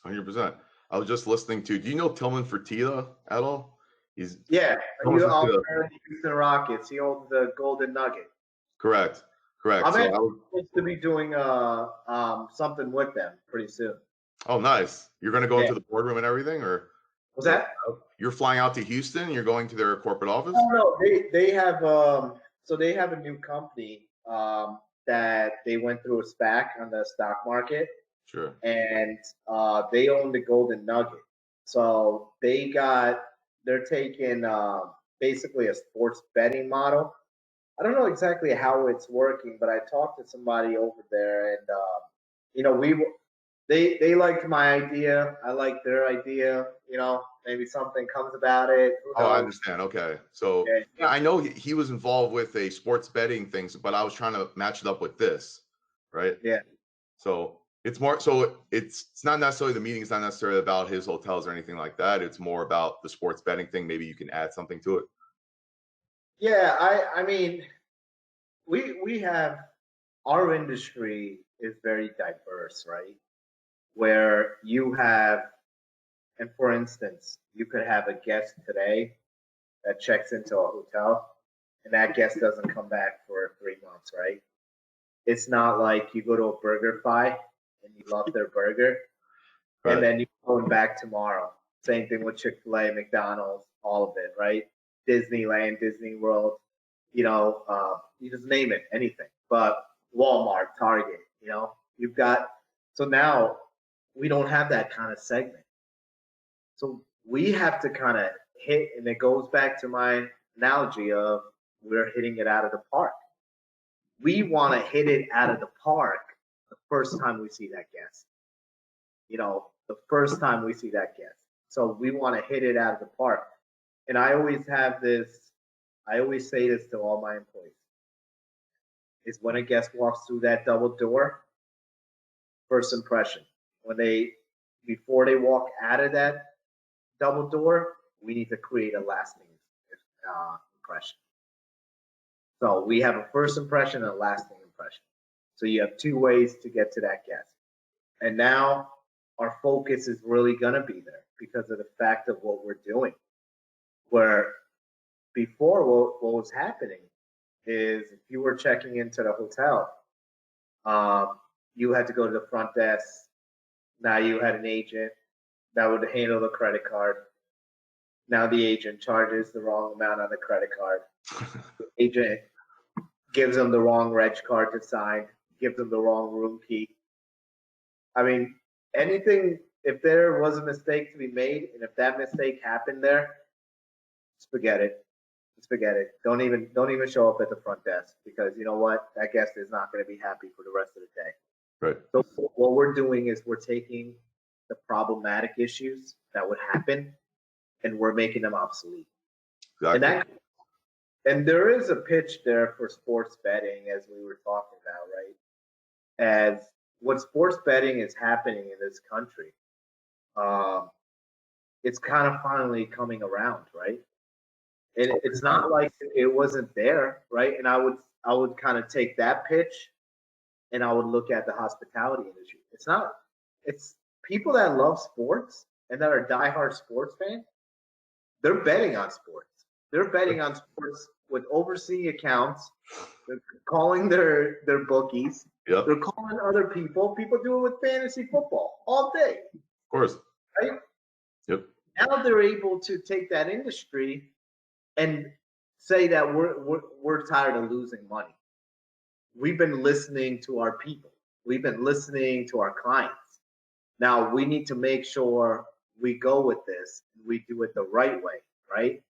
100%. I was just listening to, do you know Tillman Fertitta at all? He's the Houston Rockets. He owns the Golden Nugget. Correct. I'm supposed to be doing something with them pretty soon. Oh, nice. You're going to go into the boardroom and everything, or? What's that? You're flying out to Houston and you're going to their corporate office? No. They have they have a new company that they went through a SPAC on the stock market. Sure. And they own the Golden Nugget. So they got they're taking basically a sports betting model. I don't know exactly how it's working, but I talked to somebody over there, and you know, they liked my idea. I liked their idea. You know, maybe something comes about it. Who Oh, I knows? understand. Okay. So Yeah, yeah, I know he was involved with a sports betting things, but I was trying to match it up with this, right? yeah. So it's more, so it's not necessarily, the meeting is not necessarily about his hotels or anything like that. It's more about the sports betting thing. Maybe you can add something to it. Yeah, I mean, we have, our industry is very diverse, right? Where you have, and for instance, you could have a guest today that checks into a hotel, and that guest doesn't come back for 3 months, right? It's not like you go to a BurgerFi and you love their burger, and Right. then you're going back tomorrow. Same thing with Chick-fil-A, McDonald's, all of it, right? Disneyland, Disney World, you know, you just name it, anything. But Walmart, Target, you know, you've got, so now we don't have that kind of segment. So we have to kind of hit, and it goes back to my analogy of we're hitting it out of the park. We want to hit it out of the park the first time we see that guest. You know, the first time we see that guest. So we want to hit it out of the park. And I always have this, I always say this to all my employees, is when a guest walks through that double door, first impression. When they, before they walk out of that double door, we need to create a lasting impression. So we have a first impression and a lasting impression. So you have two ways to get to that guest. And now our focus is really going to be there because of the fact of what we're doing. Where before, what was happening is if you were checking into the hotel, you had to go to the front desk. Now you had an agent that would handle the credit card. Now the agent charges the wrong amount on the credit card. The agent gives them the wrong reg card to sign, gives them the wrong room key. I mean, anything, if there was a mistake to be made, and if that mistake happened there, forget it. Just forget it. Don't even show up at the front desk, because you know what? That guest is not going to be happy for the rest of the day. Right. So what we're doing is we're taking the problematic issues that would happen and we're making them obsolete. Exactly. And there is a pitch there for sports betting, as we were talking about, right? As what sports betting is happening in this country, it's kind of finally coming around, right? And it's not like it wasn't there, right? And I would kind of take that pitch and I would look at the hospitality industry. It's people that love sports and that are diehard sports fans, they're betting on sports. They're betting on sports with overseas accounts. They're calling their bookies. Yep. They're calling other people. People do it with fantasy football all day. Of course. Right? Yep. Now they're able to take that industry and say that we're tired of losing money. We've been listening to our people. We've been listening to our clients. Now we need to make sure we go with this and we do it the right way, right?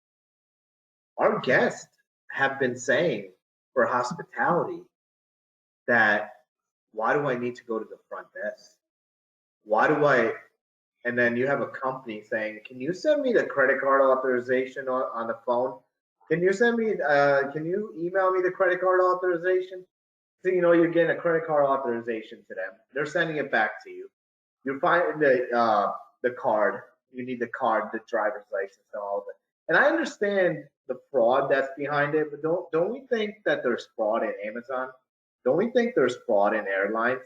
Our guests have been saying for hospitality that, why do I need to go to the front desk? Why do I? And then you have a company saying, can you send me the credit card authorization on the phone? Can you send me, can you email me the credit card authorization? So, you know, you're getting a credit card authorization to them. They're sending it back to you. You're finding the card. You need the card, the driver's license, and all of it. And I understand the fraud that's behind it, but don't we think that there's fraud in Amazon? Don't we think there's fraud in airlines?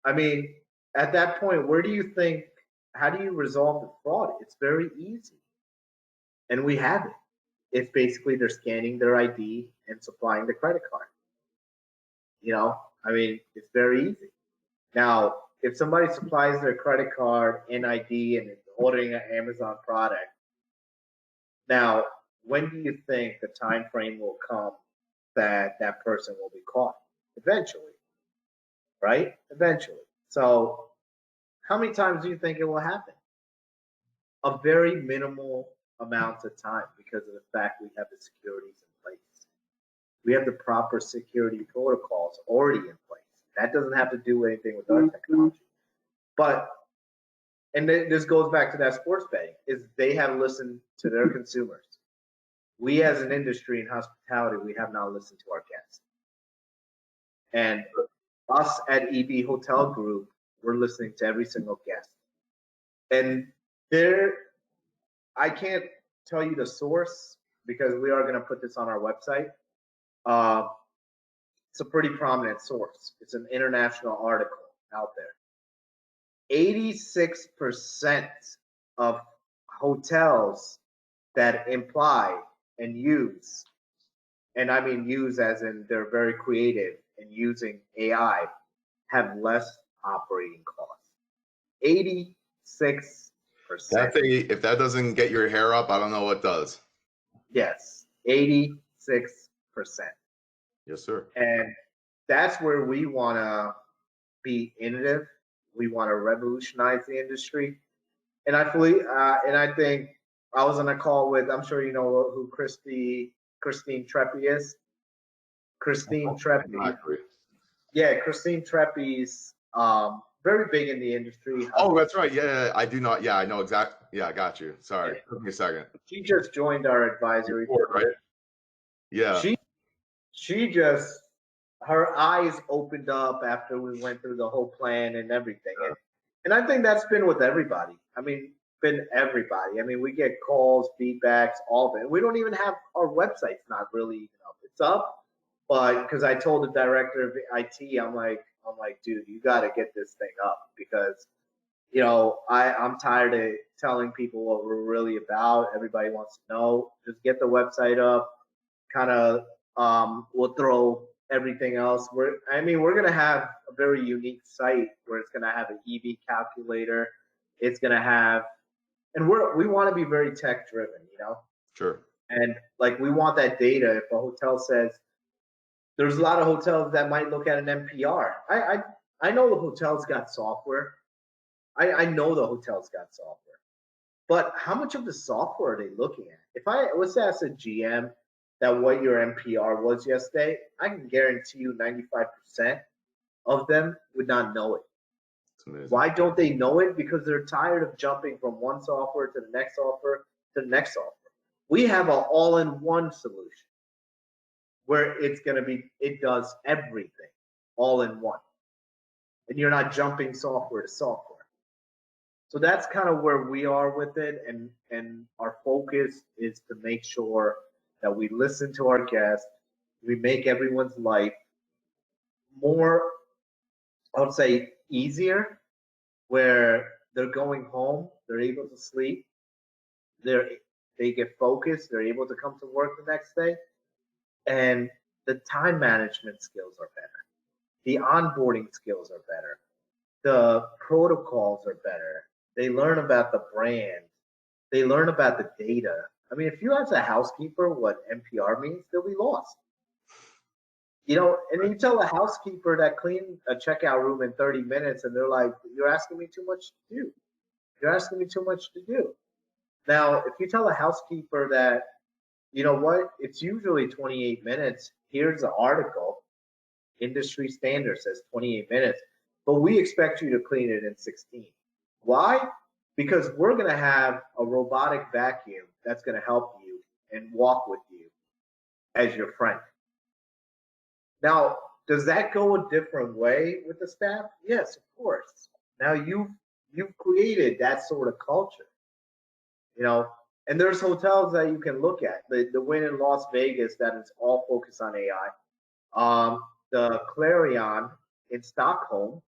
I mean, at that point, where do you think, how do you resolve the fraud? It's very easy. And we have it. It's basically they're scanning their ID and supplying the credit card. You know, I mean, it's very easy. Now, if somebody supplies their credit card and ID and is ordering an Amazon product, now, when do you think the time frame will come that that person will be caught? Eventually, right? Eventually. So how many times do you think it will happen? A very minimal amount of time because of the fact we have the securities in place. We have the proper security protocols already in place. That doesn't have to do anything with our technology. But, and this goes back to that sports betting, is they have listened to their consumers. We as an industry in hospitality, we have not listened to our guests. And us at EB Hotel Group, we're listening to every single guest. And I can't tell you the source because we are going to put this on our website. It's a pretty prominent source. It's an international article out there. 86% of hotels that imply and use, and I mean use as in they're very creative and using AI, have less operating costs. 86%. If that doesn't get your hair up, I don't know what does. Yes, 86%. Yes, sir. And that's where we want to be innovative. We want to revolutionize the industry. And I think I was on a call with, I'm sure you know who Christine Treppy is. Christine Treppy. Exactly. Yeah, Christine Treppy's very big in the industry. Oh, that's right. Yeah, I do not. Yeah, I know exactly. Yeah, I got you. Sorry. Give me a second. She just joined our advisory board, right? Yeah. She just, her eyes opened up after we went through the whole plan and everything. Yeah. And I think that's been with everybody. I mean, everybody. I mean, we get calls, feedbacks, all of it. We don't even have our website's not really even up. It's up, but because I told the director of IT, I'm like, dude, you got to get this thing up because, you know, I'm tired of telling people what we're really about. Everybody wants to know. Just get the website up. Kind of, we'll throw everything else. We're going to have a very unique site where it's going to have an EV calculator. It's going to have, and we want to be very tech driven, you know? Sure. And like, we want that data. If a hotel says, there's a lot of hotels that might look at an NPR. I know the hotel's got software. I know the hotel's got software. But how much of the software are they looking at? If I was to ask a GM that what your NPR was yesterday, I can guarantee you 95% of them would not know it. Why don't they know it? Because they're tired of jumping from one software to the next software to the next software. We have an all-in-one solution where it does everything all in one. And you're not jumping software to software. So that's kind of where we are with it. And our focus is to make sure that we listen to our guests. We make everyone's life more, I would say, easier, where they're going home, they're able to sleep, they get focused, they're able to come to work the next day, and the time management skills are better. The onboarding skills are better. The protocols are better. They learn about the brand. They learn about the data. I mean, if you ask a housekeeper what NPR means, they'll be lost. You know, and you tell a housekeeper that clean a checkout room in 30 minutes, and they're like, you're asking me too much to do. You're asking me too much to do. Now, if you tell a housekeeper that, you know what, it's usually 28 minutes. Here's an article. Industry standard says 28 minutes, but we expect you to clean it in 16. Why? Because we're going to have a robotic vacuum that's going to help you and walk with you as your friend. Now, does that go a different way with the staff? Yes, of course. Now you've created that sort of culture, you know. And there's hotels that you can look at. The Wynn in Las Vegas that is all focused on AI. The Clarion in Stockholm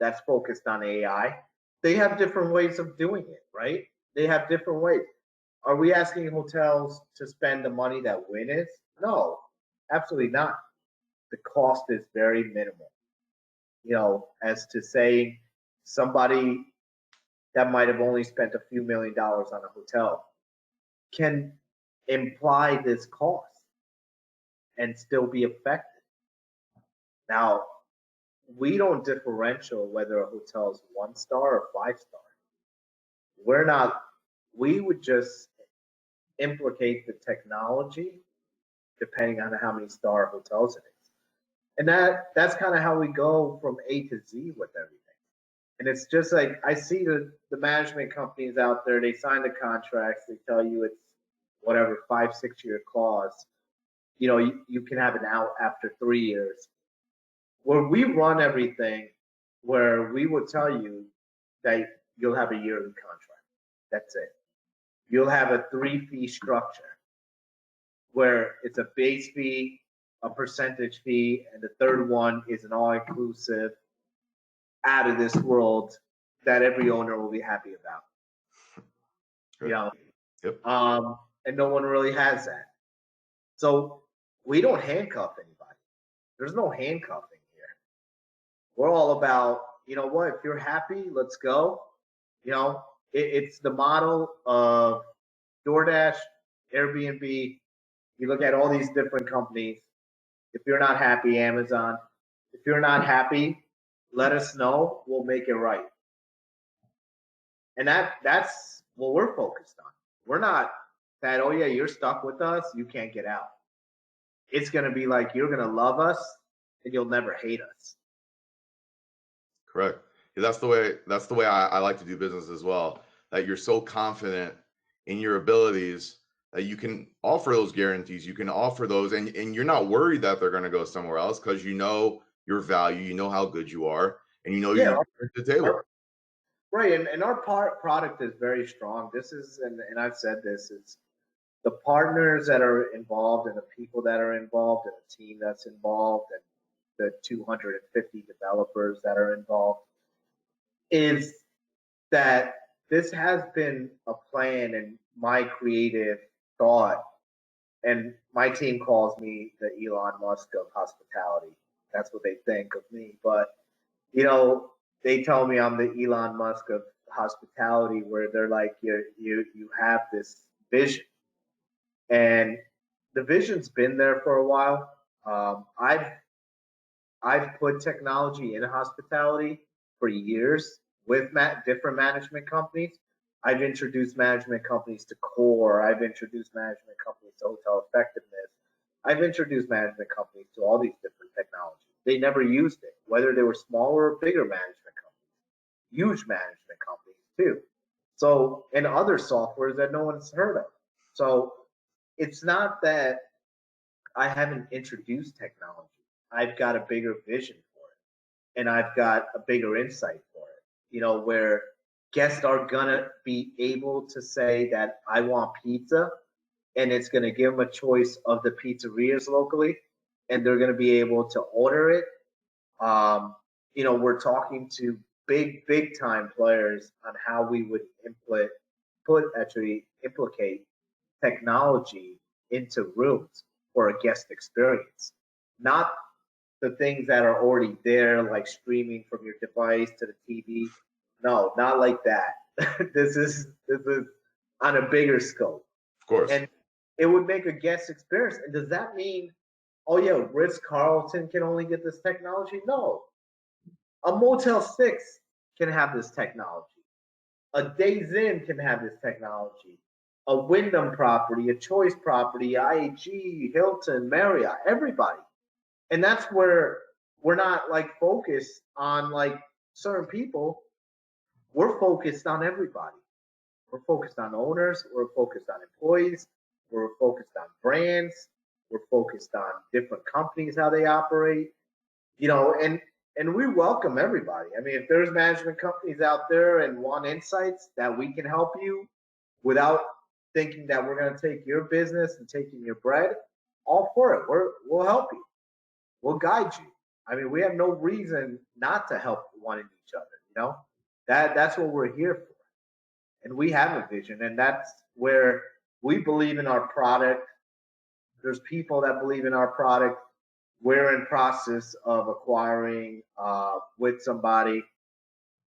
that's focused on AI. They have different ways of doing it, right? They have different ways. Are we asking hotels to spend the money that Wynn is? No, absolutely not. The cost is very minimal. You know, as to say somebody that might have only spent a few $1 million on a hotel can imply this cost and still be effective. Now, we don't differential whether a hotel is 1-star or 5-star. We would just implicate the technology depending on how many star hotels it is. And that's kind of how we go from A to Z with everything. And it's just like I see the management companies out there, they sign the contracts, they tell you it's whatever 5-6 year clause. You know, you can have an out after 3 years. Where we run everything, where we would tell you that you'll have a yearly contract. That's it. You'll have a 3-fee structure where it's a base fee, a percentage fee, and the third one is an all-inclusive, out of this world that every owner will be happy about. You know, yep. And no one really has that. So we don't handcuff anybody. There's no handcuffing here. We're all about, you know what, if you're happy, let's go. You know, it's the model of DoorDash, Airbnb. You look at all these different companies. If you're not happy, Amazon. If you're not happy, let us know. We'll make it right. And that's what we're focused on. We're not that, oh yeah, you're stuck with us, you can't get out. It's going to be like, you're going to love us and you'll never hate us. Correct. Yeah, that's the way I like to do business as well. That you're so confident in your abilities that you can offer those guarantees, you can offer those, and you're not worried that they're going to go somewhere else because you know your value, you know how good you are, and you know you're at the table. Right, and our product is very strong. This is, and I've said this, it's the partners that are involved and the people that are involved and the team that's involved and the 250 developers that are involved, is that this has been a plan and my creative thought, and my team calls me the Elon Musk of hospitality. That's what they think of me. But, you know, they tell me I'm the Elon Musk of hospitality, where they're like, you have this vision. And the vision's been there for a while. I've put technology in hospitality for years with different management companies. I've introduced management companies to Core. I've introduced management companies to hotel effectiveness. I've introduced management companies to all these different technologies. They never used it, whether they were smaller or bigger management companies, huge management companies too. So, and other softwares that no one's heard of. So it's not that I haven't introduced technology. I've got a bigger vision for it, and I've got a bigger insight for it. You know, where guests are gonna be able to say that I want pizza, and it's gonna give them a choice of the pizzerias locally, and they're gonna be able to order it. You know, we're talking to big time players on how we would implicate technology into rooms for a guest experience, not the things that are already there, like streaming from your device to the TV. No, not like that. This is on a bigger scope. Of course. And it would make a guest experience. And does that mean, oh yeah, Ritz-Carlton can only get this technology? No. A Motel 6 can have this technology. A Days Inn can have this technology. A Wyndham property, a Choice property, IAG, Hilton, Marriott, everybody. And that's where we're not like focused on like certain people. We're focused on everybody. We're focused on owners. We're focused on employees. We're focused on brands. We're focused on different companies, how they operate. You know, and we welcome everybody. I mean, if there's management companies out there and want insights that we can help you without thinking that we're going to take your business and taking your bread, all for it. We'll help you. We'll guide you. I mean, we have no reason not to help one and each other. You know, that's what we're here for. And we have a vision, and that's where we believe in our product. There's people that believe in our product. We're in process of acquiring with somebody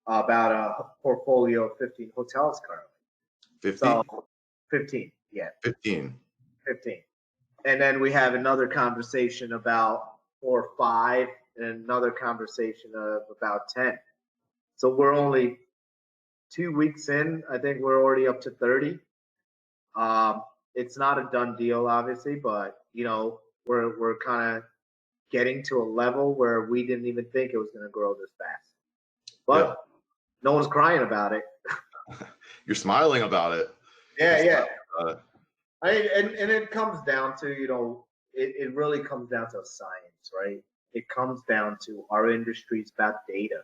about a portfolio of 15 hotels currently. 15? So 15, yeah. 15. And then we have another conversation about 4 or 5, and another conversation of about 10. So we're only 2 weeks in. I think we're already up to 30. It's not a done deal, obviously, but we're kind of getting to a level where we didn't even think it was going to grow this fast. But no one's crying about it. You're smiling about it. Yeah. And it comes down to, it really comes down to science, right? It comes down to our industry's about data.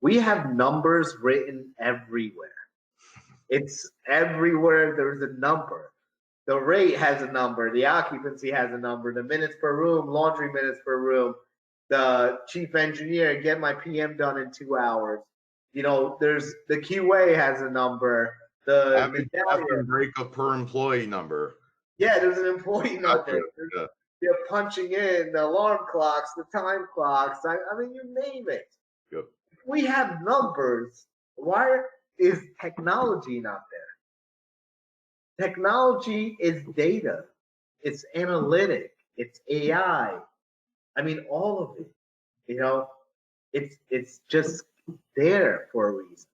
We have numbers written everywhere. It's everywhere. There's a number. The rate has a number. The occupancy has a number. The minutes per room, laundry minutes per room. The chief engineer, get my PM done in 2 hours. There's the QA has a number. The medallion breakup per employee number. Yeah, there's an employee number. They're punching in the alarm clocks, the time clocks. I mean, you name it. Yep. We have numbers. Why is technology not there? Technology is data. It's analytic. It's AI. I mean, all of it. It's just there for a reason.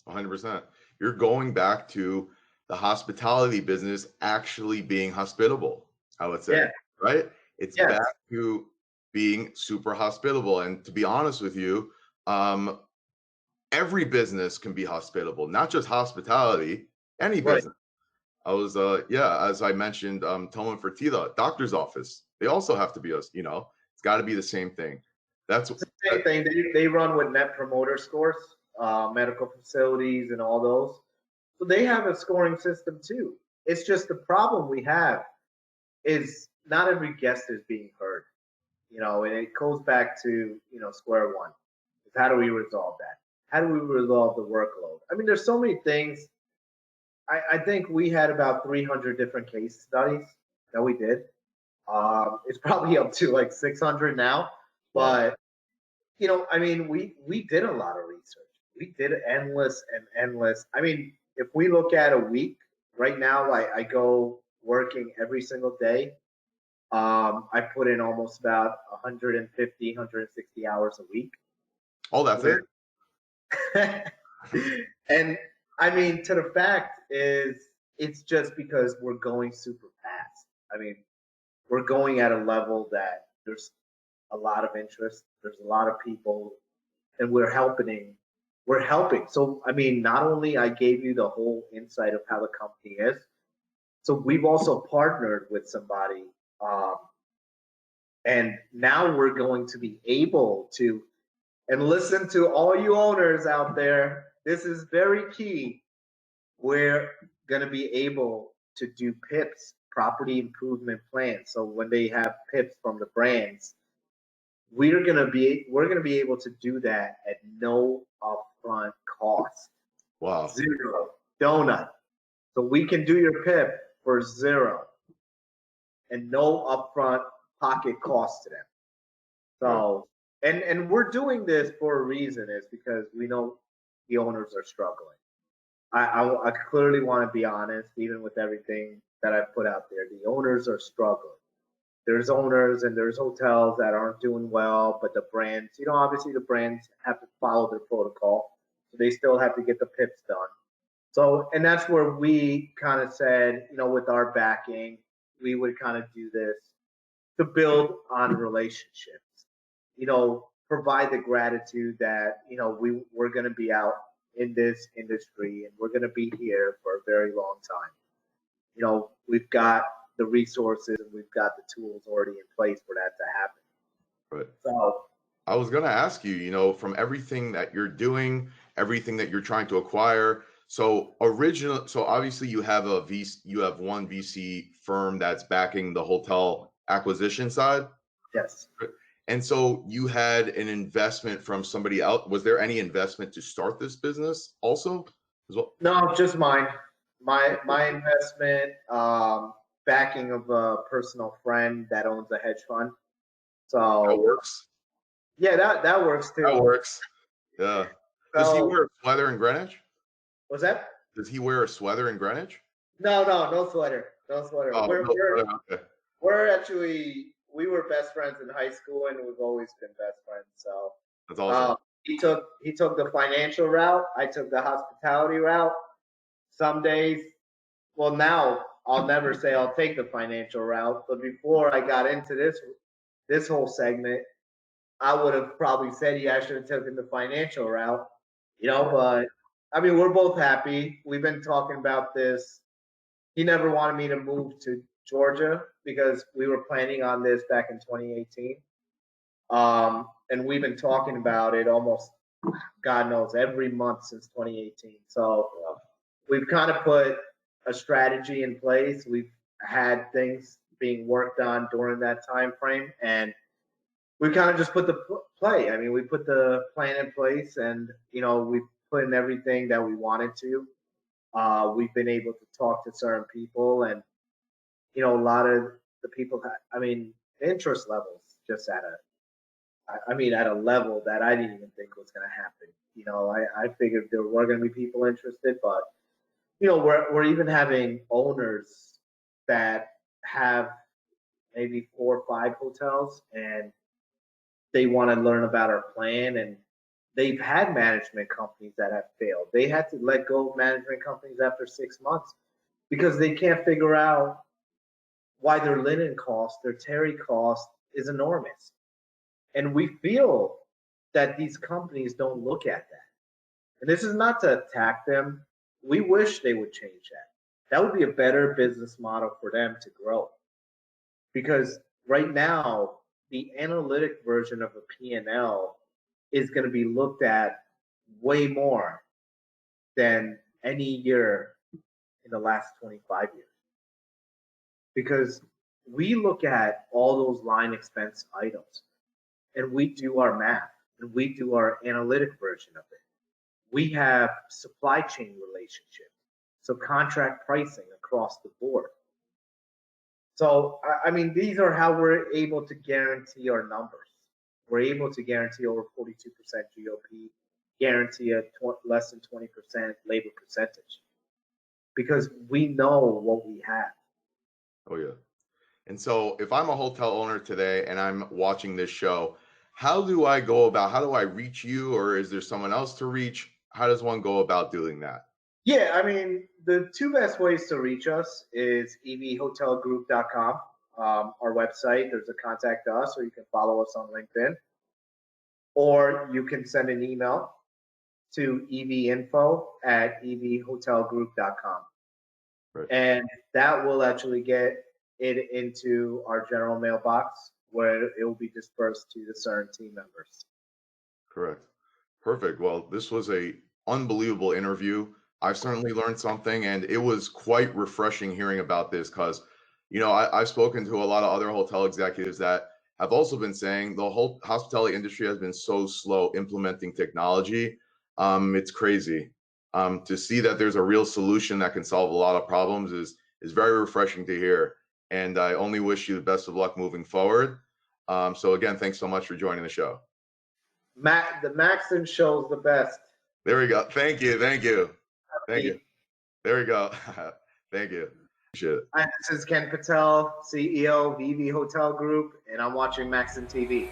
100%. You're going back to the hospitality business actually being hospitable, I would say, right? It's back to being super hospitable. And to be honest with you, every business can be hospitable, not just hospitality, any business. I was, as I mentioned, Tillman Fertitta, doctor's office. They also have to be, it's got to be the same thing. That's the same thing. They run with net promoter scores, medical facilities and all those. So they have a scoring system too. It's just the problem we have is not every guest is being heard, and it goes back to, square one. Is how do we resolve that? How do we resolve the workload? I mean, there's so many things. I think we had about 300 different case studies that we did. It's probably up to like 600 now, but I mean, we did a lot of research. We did endless. I mean, if we look at a week right now, I go working every single day. I put in almost about 150, 160 hours a week. Oh, that's it. And I mean, to the fact is, it's just because we're going super fast. I mean, we're going at a level that there's a lot of interest. There's a lot of people, and we're helping. So, I mean, not only I gave you the whole insight of how the company is, so we've also partnered with somebody, and now we're going to be able to, and listen to all you owners out there, this is very key. We're going to be able to do PIPs, property improvement plans. So when they have PIPs from the brands, we're going to be able to do that at no upfront cost. Wow. Zero donut. So we can do your PIP for zero and no upfront pocket cost to them. So, and we're doing this for a reason, is because we know the owners are struggling. I clearly want to be honest, even with everything that I've put out there, the owners are struggling. There's owners and there's hotels that aren't doing well, but the brands, obviously the brands have to follow their protocol. So they still have to get the PIPs done. So, and that's where we kind of said, with our backing, we would kind of do this to build on relationships, provide the gratitude that, we're going to be out in this industry and we're going to be here for a very long time. We've got the resources and we've got the tools already in place for that to happen. Right. So I was going to ask you, from everything that you're doing, everything that you're trying to acquire. So obviously you have one VC firm that's backing the hotel acquisition side. Yes. And so you had an investment from somebody else. Was there any investment to start this business also as well? No, just mine. My investment, backing of a personal friend that owns a hedge fund. So that works. Yeah, that works too. That works. Yeah. Does he wear a sweater in Greenwich? What's that? Does he wear a sweater in Greenwich? No sweater. No sweater. Oh, okay. We're actually, we were best friends in high school and we've always been best friends. So that's awesome. He took the financial route. I took the hospitality route. Some days, well, now I'll never say I'll take the financial route. But before I got into this whole segment, I would have probably said, yeah, I should have taken the financial route, but I mean, we're both happy. We've been talking about this. He never wanted me to move to Georgia because we were planning on this back in 2018. And we've been talking about it almost, God knows, every month since 2018. So we've kind of put a strategy in place. We've had things being worked on during that time frame, and we kind of just put the play. I mean, we put the plan in place, and we put in everything that we wanted to. We've been able to talk to certain people, and a lot of the people. Interest levels just at a level that I didn't even think was going to happen. I figured there were going to be people interested, but we're even having owners that have maybe 4 or 5 hotels, and they want to learn about our plan. And they've had management companies that have failed. They had to let go of management companies after 6 months because they can't figure out why their linen cost, their terry cost is enormous. And we feel that these companies don't look at that. And this is not to attack them. We wish they would change that. That would be a better business model for them to grow. Because right now, the analytic version of a P&L is going to be looked at way more than any year in the last 25 years. Because we look at all those line expense items, and we do our math, and we do our analytic version of it. We have supply chain relationships, so contract pricing across the board. So, these are how we're able to guarantee our numbers. We're able to guarantee over 42% GOP, guarantee a less than 20% labor percentage, because we know what we have. Oh, yeah. And so if I'm a hotel owner today and I'm watching this show, how do I reach you, or is there someone else to reach? How does one go about doing that? Yeah, the 2 best ways to reach us is evhotelgroup.com, our website. There's a contact us, or you can follow us on LinkedIn. Or you can send an email to evinfo@evhotelgroup.com. Right. And that will actually get it into our general mailbox, where it will be dispersed to the certain team members. Correct. Perfect. Well, this was a unbelievable interview. I've certainly learned something, and it was quite refreshing hearing about this because, I've spoken to a lot of other hotel executives that have also been saying the whole hospitality industry has been so slow implementing technology. It's crazy. To see that there's a real solution that can solve a lot of problems is very refreshing to hear. And I only wish you the best of luck moving forward. So again, thanks so much for joining the show. The Maxin show's the best. There we go. Thank you. There we go. Thank you. Appreciate it. Hi, this is Ken Patel, CEO of EV Hotel Group, and I'm watching Maxin TV.